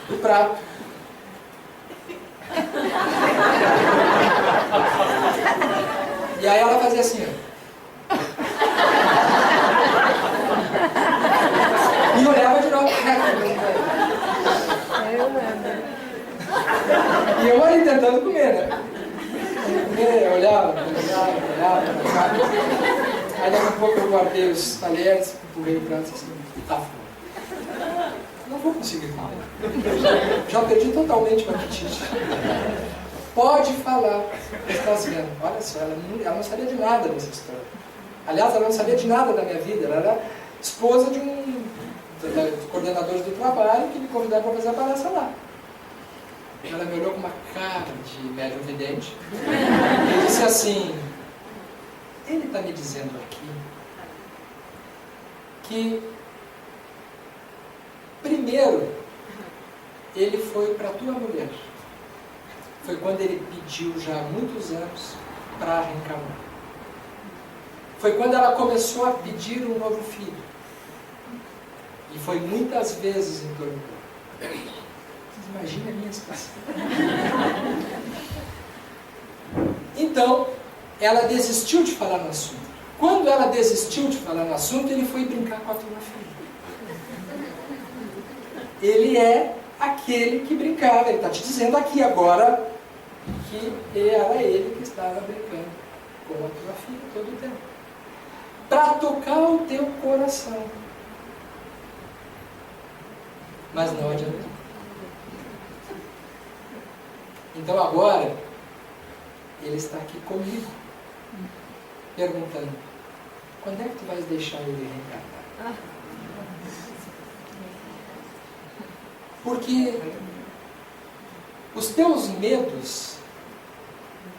do prato. E aí ela fazia assim, ó. E olhava de novo. E eu ali tentando comer, né? Eu olhava. Aí daqui a pouco eu guardei os talheres, empurrei o prato assim, tá fora. Não vou conseguir comer. Já perdi totalmente o apetite. Pode falar. Estás vendo? Olha só, ela não sabia de nada dessa história. Aliás, ela não sabia de nada da minha vida. Ela era esposa de um dos coordenadores do trabalho que me convidaram para fazer a palestra lá. Ela me olhou com uma cara de médium vidente e disse assim, ele está me dizendo aqui que primeiro ele foi para a tua mulher. Foi quando ele pediu já há muitos anos para reencarnar. Foi quando ela começou a pedir um novo filho. E foi muitas vezes em torno dela. Vocês imaginem a minha situação. Então, ela desistiu de falar no assunto. Quando ela desistiu de falar no assunto, ele foi brincar com a tua filha. Ele é aquele que brincava. Ele está te dizendo aqui agora que era ele que estava brincando com a tua filha todo o tempo. Para tocar o teu coração. Mas não adiantou. Então agora, ele está aqui comigo, perguntando, quando é que tu vais deixar ele reencarnar? Porque os teus medos,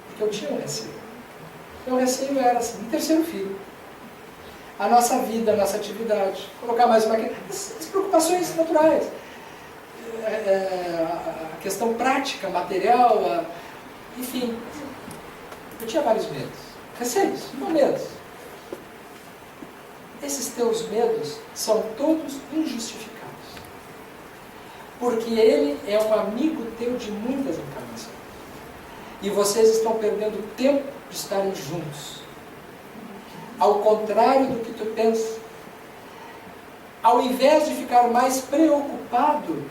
porque eu tinha um receio. Meu receio era assim, um terceiro filho. A nossa vida, a nossa atividade, colocar mais uma... As preocupações naturais. A questão prática, material, enfim. Eu tinha vários medos. Receios, não medos. Esses teus medos são todos injustificados. Porque ele é um amigo teu de muitas encarnações. E vocês estão perdendo tempo de estarem juntos. Ao contrário do que tu pensa. Ao invés de ficar mais preocupado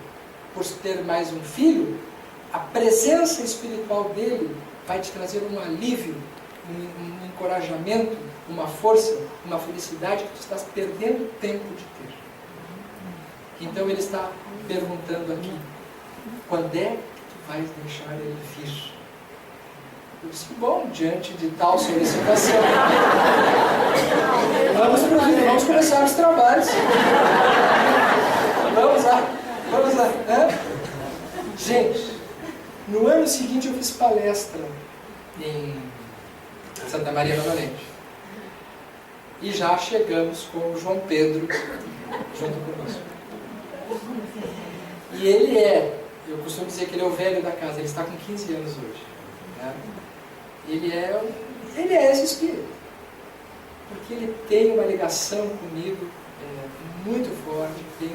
por ter mais um filho, a presença espiritual dele vai te trazer um alívio, um encorajamento, uma força, uma felicidade que tu estás perdendo tempo de ter. Então ele está perguntando aqui, quando é que tu vais deixar ele vir? Eu disse, bom, diante de tal solicitação, vamos começar os trabalhos. Vamos lá. Gente, no ano seguinte eu fiz palestra em Santa Maria Novamente. E já chegamos com o João Pedro junto conosco. E ele eu costumo dizer que ele é o velho da casa, ele está com 15 anos hoje. Né? Ele é esse espírito. Porque ele tem uma ligação comigo muito forte, tem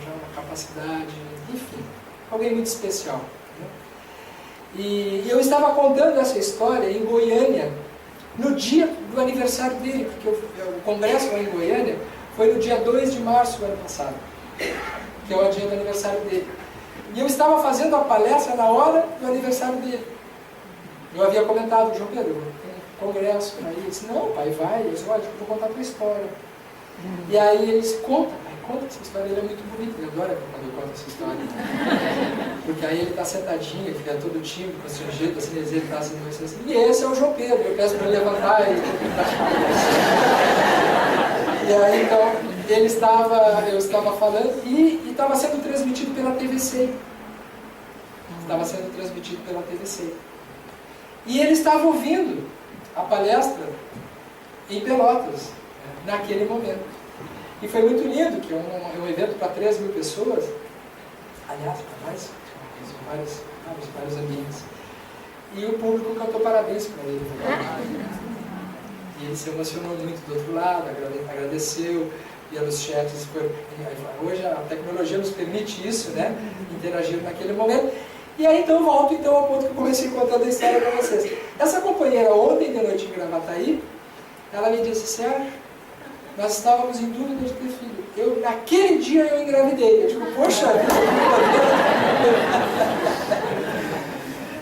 já uma capacidade, enfim, alguém muito especial. Né? E eu estava contando essa história em Goiânia, no dia do aniversário dele, porque o congresso lá em Goiânia foi no dia 2 de março do ano passado, que é o dia do aniversário dele. E eu estava fazendo a palestra na hora do aniversário dele. Eu havia comentado, João Pedro, tem um congresso para ir. Ele disse, não, pai, vai. Eu disse, olha, eu vou contar a tua história. E aí ele disse, conta essa história, ele é muito bonito, ele adora quando eu conto essa história. Porque aí ele está sentadinho, ele fica todo tímido, constrangido, assim, ele está assim, e esse é o João Pedro, eu peço para ele levantar e... E aí então, eu estava falando e estava sendo transmitido pela TVC. E ele estava ouvindo a palestra em Pelotas, naquele momento. E foi muito lindo, que é um evento para 3 mil pessoas, aliás, para mais, vários ambientes. E o público cantou parabéns para ele. E ele se emocionou muito do outro lado, agradeceu, pelos chats. Hoje a tecnologia nos permite isso, né? Interagir naquele momento. E aí então volto ao ponto que eu comecei contando a história para vocês. Essa companheira ontem de noite em Gravataí, ela me disse, Sérgio, nós estávamos em dúvida de ter filho. Naquele dia eu engravidei. Eu digo, poxa vida.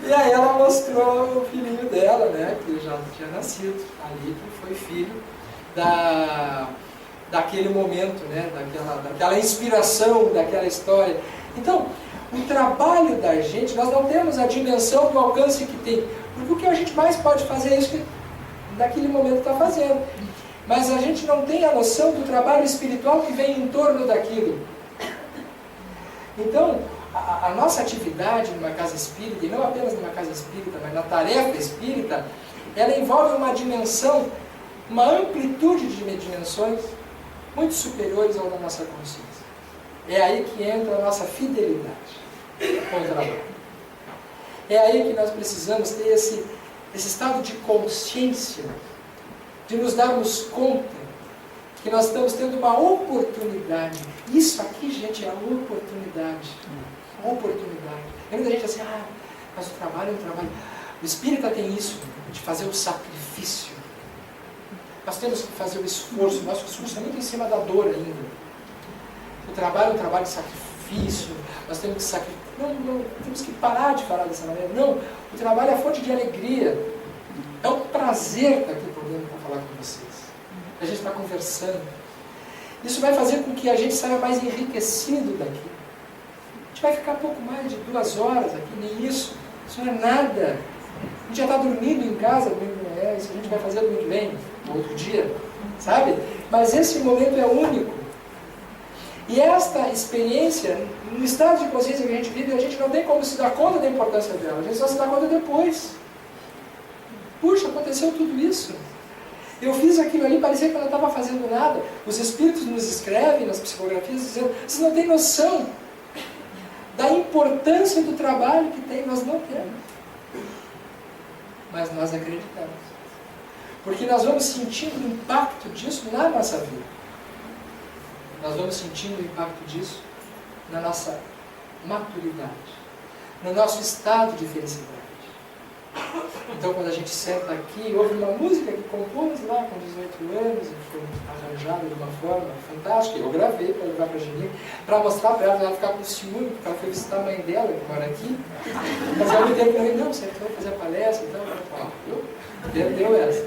E aí ela mostrou o filhinho dela, né, que já tinha nascido ali, que foi filho daquele momento, né, daquela inspiração, daquela história. Então, o trabalho da gente, nós não temos a dimensão do alcance que tem. Porque o que a gente mais pode fazer é isso que naquele momento está fazendo. Mas a gente não tem a noção do trabalho espiritual que vem em torno daquilo. Então, a nossa atividade numa casa espírita, e não apenas numa casa espírita, mas na tarefa espírita, ela envolve uma dimensão, uma amplitude de dimensões muito superiores ao da nossa consciência. É aí que entra a nossa fidelidade. com o trabalho. É aí que nós precisamos ter esse estado de consciência, de nos darmos conta que nós estamos tendo uma oportunidade. Isso aqui, gente, é a oportunidade. A oportunidade. Tem muita gente assim, mas o trabalho é um trabalho. O espírita tem isso, de fazer o sacrifício. Nós temos que fazer o esforço. Nosso esforço é muito em cima da dor ainda. O trabalho é um trabalho de sacrifício. Nós temos que sacrificar. Não, temos que parar de falar dessa maneira. Não, o trabalho é a fonte de alegria. É um prazer estar aqui podendo falar com vocês. A gente está conversando. Isso vai fazer com que a gente saia mais enriquecido daqui. A gente vai ficar pouco mais de 2 horas aqui, nem isso. Isso não é nada. A gente já está dormindo em casa, isso a gente vai fazer domingo que vem, outro dia, sabe? Mas esse momento é único. E esta experiência, no estado de consciência que a gente vive, a gente não tem como se dar conta da importância dela. A gente só se dá conta depois. Puxa, aconteceu tudo isso. Eu fiz aquilo ali, parecia que eu não estava fazendo nada. Os espíritos nos escrevem nas psicografias dizendo, vocês não têm noção da importância do trabalho que tem. Nós não temos. Mas nós acreditamos. Porque nós vamos sentindo o impacto disso na nossa vida. Nós vamos sentindo o impacto disso na nossa maturidade, no nosso estado de felicidade. Então, quando a gente senta aqui, ouve uma música que compomos lá com 18 anos, e foi arranjada de uma forma fantástica, eu gravei para levar para a Geni, para mostrar para ela ficar com ciúme, porque ela foi visitar a mãe dela, que mora aqui. Mas ao mesmo tempo, eu falei, não, você vai fazer a palestra, então, perdeu essa.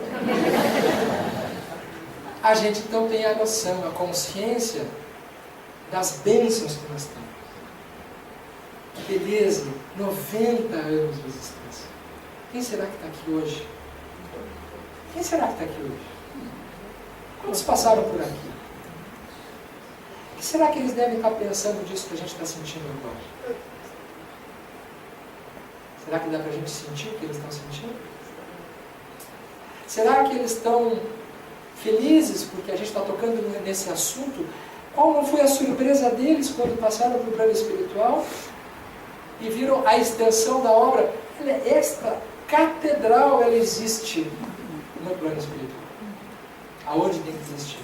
A gente então tem a noção, a consciência das bênçãos que nós temos. Que beleza, 90 anos de existência. Quem será que está aqui hoje? Quem será que está aqui hoje? Quantos passaram por aqui? O que será que eles devem estar pensando disso que a gente está sentindo agora? Será que dá para a gente sentir o que eles estão sentindo? Será que eles estão felizes porque a gente está tocando nesse assunto? Qual não foi a surpresa deles quando passaram para o plano espiritual e viram a extensão da obra? Esta catedral, ela existe no plano espiritual. Aonde tem que existir?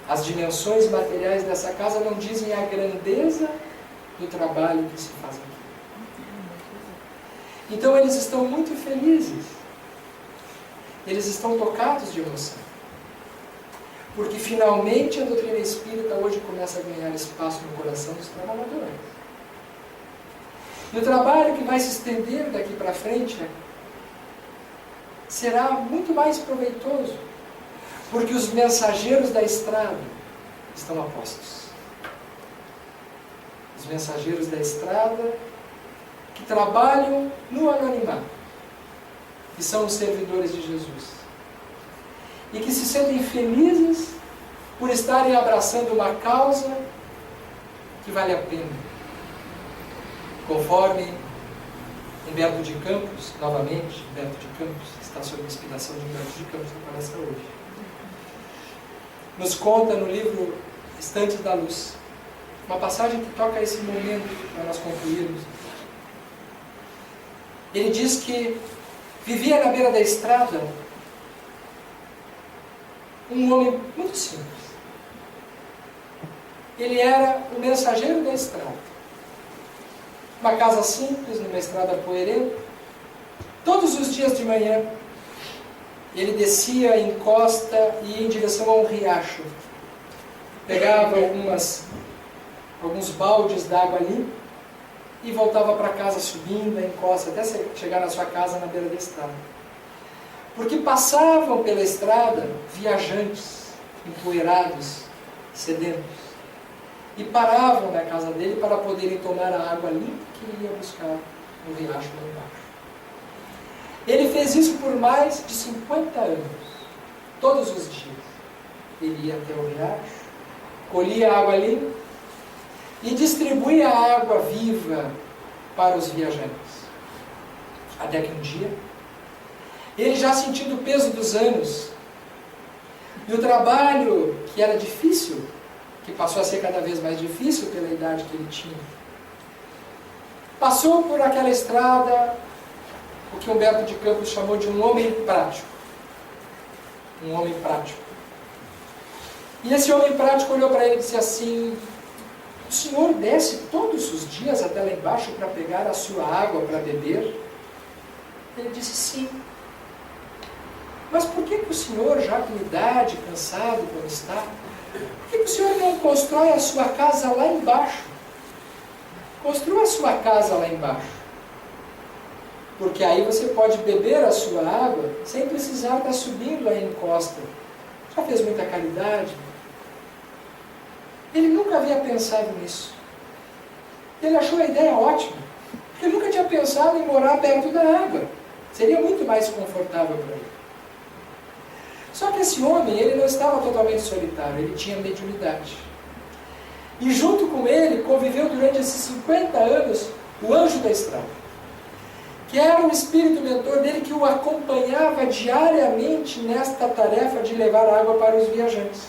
As dimensões materiais dessa casa não dizem a grandeza do trabalho que se faz aqui. Então eles estão muito felizes. Eles estão tocados de emoção. Porque finalmente a doutrina espírita hoje começa a ganhar espaço no coração dos trabalhadores. E o trabalho que vai se estender daqui para frente será muito mais proveitoso, porque os mensageiros da estrada estão a postos. Os mensageiros da estrada que trabalham no anonimato, que são os servidores de Jesus, e que se sentem felizes por estarem abraçando uma causa que vale a pena. Conforme Humberto de Campos, novamente, Humberto de Campos, que está sob a inspiração de Humberto de Campos na palestra hoje, nos conta no livro Estantes da Luz, uma passagem que toca esse momento para nós concluirmos. Ele diz que vivia na beira da estrada um homem muito simples. Ele era o mensageiro da estrada. Uma casa simples, numa estrada poeirenta. Todos os dias de manhã, ele descia a encosta e ia em direção a um riacho. Pegava alguns baldes d'água ali e voltava para casa subindo a encosta, até chegar na sua casa na beira da estrada. Porque passavam pela estrada viajantes, empoeirados, sedentos. E paravam na casa dele para poderem tomar a água limpa que ele ia buscar no riacho lá embaixo. Ele fez isso por mais de 50 anos. Todos os dias. Ele ia até o riacho, colhia a água limpa e distribuía a água viva para os viajantes. Até que um dia, ele já sentindo o peso dos anos, e o trabalho que era difícil, que passou a ser cada vez mais difícil pela idade que ele tinha, passou por aquela estrada o que Humberto de Campos chamou de um homem prático. Um homem prático. E esse homem prático olhou para ele e disse assim: o senhor desce todos os dias até lá embaixo para pegar a sua água para beber? Ele disse: sim. Mas por que o senhor, já com idade, cansado como está, por que o senhor não constrói a sua casa lá embaixo? Construa a sua casa lá embaixo. Porque aí você pode beber a sua água sem precisar estar subindo a encosta. Já fez muita caridade? Ele nunca havia pensado nisso. Ele achou a ideia ótima. Porque ele nunca tinha pensado em morar perto da água. Seria muito mais confortável para ele. Só que esse homem, ele não estava totalmente solitário, ele tinha mediunidade. E junto com ele conviveu durante esses 50 anos o anjo da estrada, que era o espírito mentor dele que o acompanhava diariamente nesta tarefa de levar água para os viajantes.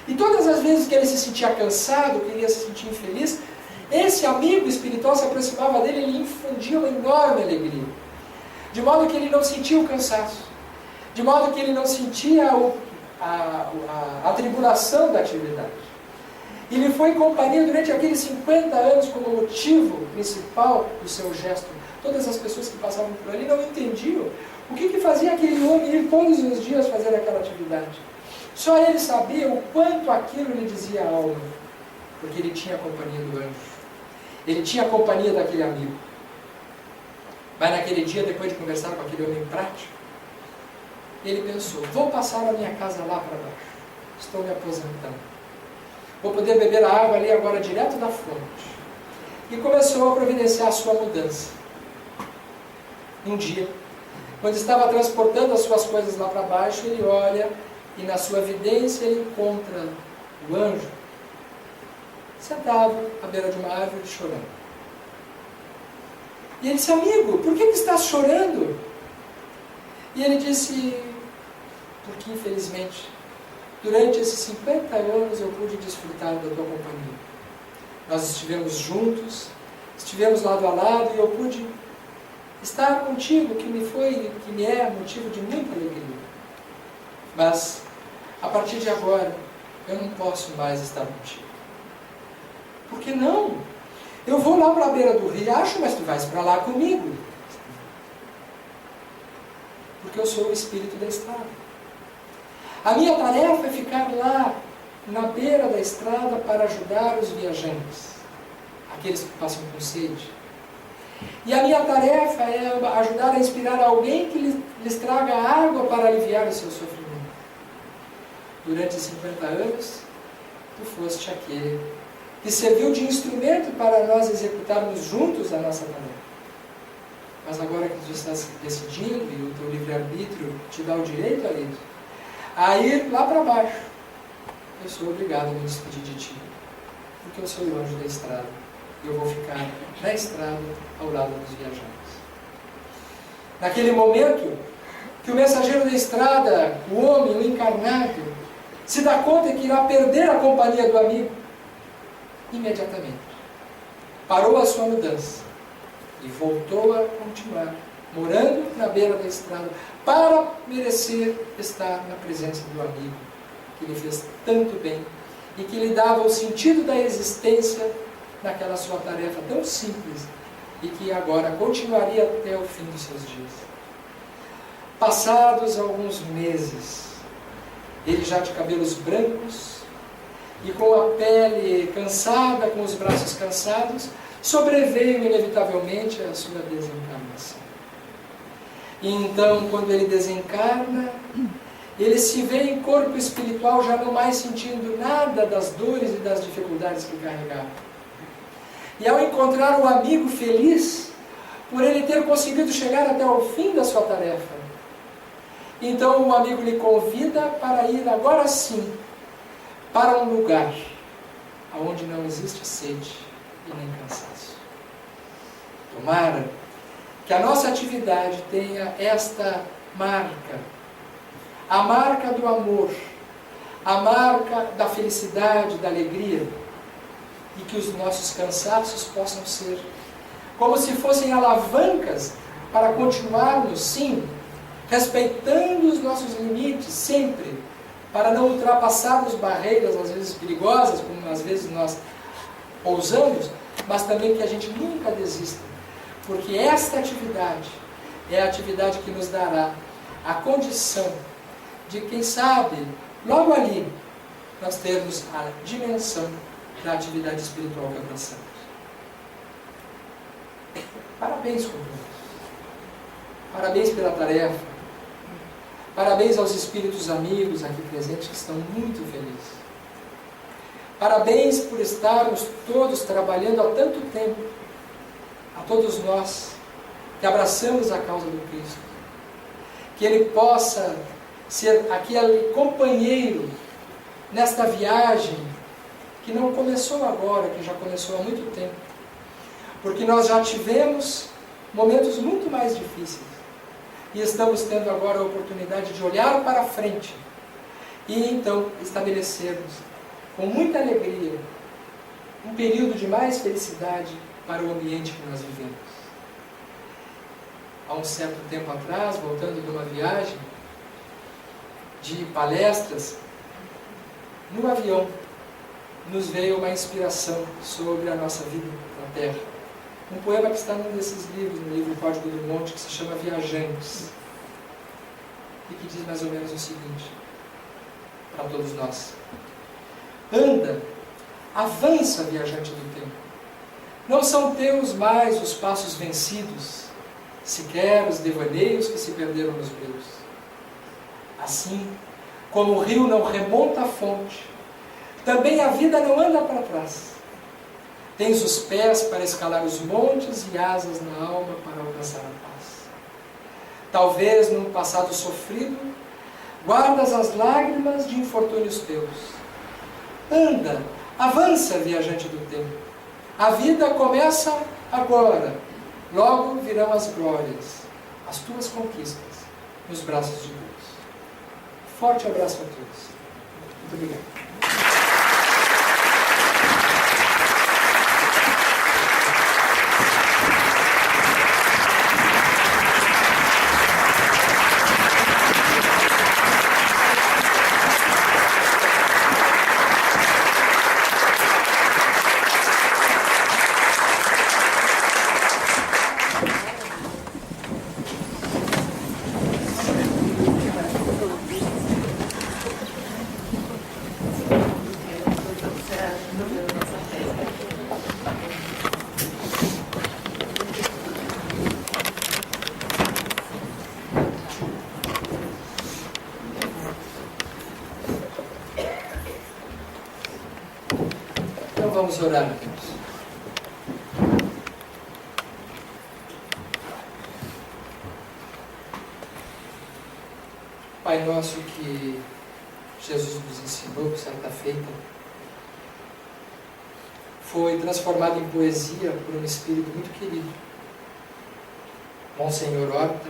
E todas as vezes que ele se sentia cansado, queria se sentir infeliz, esse amigo espiritual se aproximava dele e lhe infundia uma enorme alegria. De modo que ele não sentia o cansaço. De modo que ele não sentia a tribulação da atividade. Ele foi em companhia durante aqueles 50 anos como motivo principal do seu gesto. Todas as pessoas que passavam por ali não entendiam o que fazia aquele homem ir todos os dias fazer aquela atividade. Só ele sabia o quanto aquilo lhe dizia a alma, porque ele tinha a companhia do anjo. Ele tinha a companhia daquele amigo. Mas naquele dia, depois de conversar com aquele homem prático, ele pensou: vou passar a minha casa lá para baixo. Estou me aposentando. Vou poder beber a água ali agora direto da fonte. E começou a providenciar a sua mudança. Um dia, quando estava transportando as suas coisas lá para baixo, ele olha e na sua vidência ele encontra o anjo sentado à beira de uma árvore chorando. E ele disse: amigo, por que estás chorando? E ele disse: porque infelizmente, durante esses 50 anos eu pude desfrutar da tua companhia. Nós estivemos juntos, estivemos lado a lado e eu pude estar contigo, que me é motivo de muita alegria. Mas, a partir de agora, eu não posso mais estar contigo. Por que não? Eu vou lá para a beira do riacho, mas tu vais para lá comigo. Porque eu sou o espírito da estrada. A minha tarefa é ficar lá, na beira da estrada, para ajudar os viajantes, aqueles que passam com sede. E a minha tarefa é ajudar a inspirar alguém que lhes traga água para aliviar o seu sofrimento. Durante 50 anos, tu foste aquele que serviu de instrumento para nós executarmos juntos a nossa tarefa. Mas agora que tu estás decidindo, e o teu livre-arbítrio te dá o direito a ir lá para baixo, eu sou obrigado a me despedir de ti, porque eu sou o anjo da estrada, e eu vou ficar na estrada ao lado dos viajantes. Naquele momento que o mensageiro da estrada, o homem, o encarnado, se dá conta que irá perder a companhia do amigo, imediatamente parou a sua mudança e voltou a continuar morando na beira da estrada para merecer estar na presença do amigo que lhe fez tanto bem e que lhe dava o sentido da existência naquela sua tarefa tão simples e que agora continuaria até o fim dos seus dias. Passados alguns meses, ele já de cabelos brancos e com a pele cansada, com os braços cansados, sobreveio inevitavelmente a sua desencarnação. E então, quando ele desencarna, ele se vê em corpo espiritual já não mais sentindo nada das dores e das dificuldades que carregava. E ao encontrar o amigo feliz, por ele ter conseguido chegar até o fim da sua tarefa, então o amigo lhe convida para ir agora sim para um lugar onde não existe sede e nem cansaço. Tomara que a nossa atividade tenha esta marca, a marca do amor, a marca da felicidade, da alegria, e que os nossos cansaços possam ser como se fossem alavancas para continuarmos, sim, respeitando os nossos limites sempre, para não ultrapassarmos barreiras às vezes perigosas, como às vezes nós ousamos, mas também que a gente nunca desista, porque esta atividade é a atividade que nos dará a condição de, quem sabe, logo ali, nós termos a dimensão da atividade espiritual que abraçamos. Parabéns, companheiros. Parabéns pela tarefa. Parabéns aos espíritos amigos aqui presentes que estão muito felizes. Parabéns por estarmos todos trabalhando há tanto tempo, a todos nós que abraçamos a causa do Cristo. Que Ele possa ser aquele companheiro nesta viagem que não começou agora, que já começou há muito tempo. Porque nós já tivemos momentos muito mais difíceis. E estamos tendo agora a oportunidade de olhar para frente e então estabelecermos com muita alegria um período de mais felicidade para o ambiente que nós vivemos. Há um certo tempo atrás, voltando de uma viagem de palestras, no avião nos veio uma inspiração sobre a nossa vida na Terra. Um poema que está num desses livros, no livro Código do Monte, que se chama Viajantes, e que diz mais ou menos o seguinte, para todos nós: anda, avança, viajante do tempo. Não são teus mais os passos vencidos, sequer os devaneios que se perderam nos meus. Assim, como o rio não remonta a fonte, também a vida não anda para trás. Tens os pés para escalar os montes e asas na alma para alcançar a paz. Talvez num passado sofrido, guardas as lágrimas de infortúnios teus. Anda, avança, viajante do tempo. A vida começa agora. Logo virão as glórias, as tuas conquistas, nos braços de Deus. Forte abraço a todos. Muito obrigado. Vamos orar, Deus. Pai nosso, que Jesus nos ensinou, certa feita, foi transformado em poesia por um espírito muito querido, Monsenhor Horta,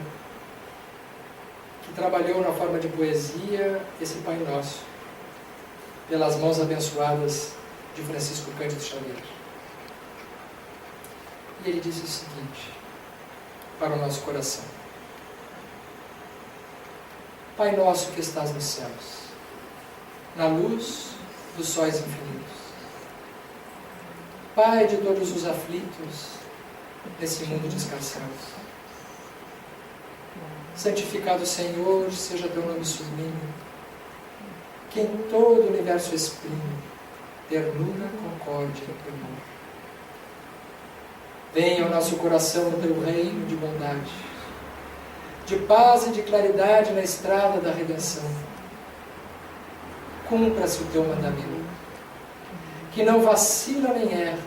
que trabalhou na forma de poesia esse Pai Nosso, pelas mãos abençoadas de Francisco Cândido Xavier. E ele disse o seguinte para o nosso coração: Pai nosso que estás nos céus, na luz dos sóis infinitos, Pai de todos os aflitos nesse mundo de escarcéus, santificado Senhor seja teu nome sublime, que em todo o universo exprime ternura, concórdia e amor. Venha ao nosso coração o teu reino de bondade, de paz e de claridade na estrada da redenção. Cumpra-se o teu mandamento, que não vacila nem erra,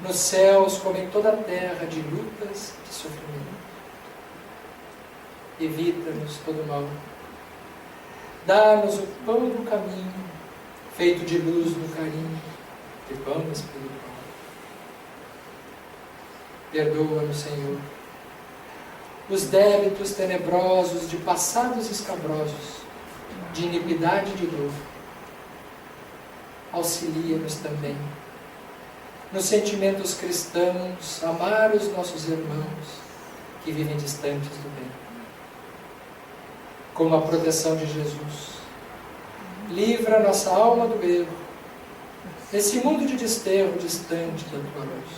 nos céus como em toda a terra, de lutas e de sofrimento. Evita-nos todo mal. Dá-nos o pão do caminho, feito de luz no carinho, de pão espiritual. Perdoa-nos, Senhor, os débitos tenebrosos de passados escabrosos, de iniquidade e de dor. Auxilia-nos também nos sentimentos cristãos, amar os nossos irmãos que vivem distantes do bem. Com a proteção de Jesus, livra nossa alma do erro, desse mundo de desterro distante da tua luz.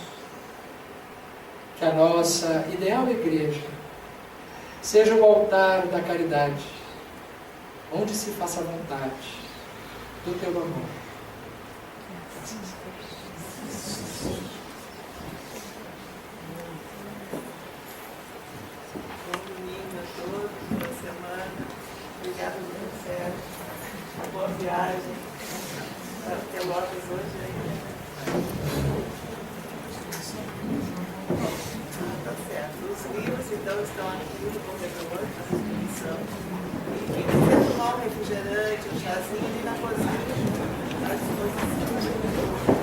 Que a nossa ideal igreja seja o altar da caridade, onde se faça a vontade do teu amor. Bom domingo a todos, boa semana. Obrigada pelo céu. Uma boa viagem para Pelotas hoje ainda. Tá certo. Os livros então estão aqui no corredor, na distribuição. E quem quiser tomar um refrigerante, um chazinho ali na cozinha, à disposição.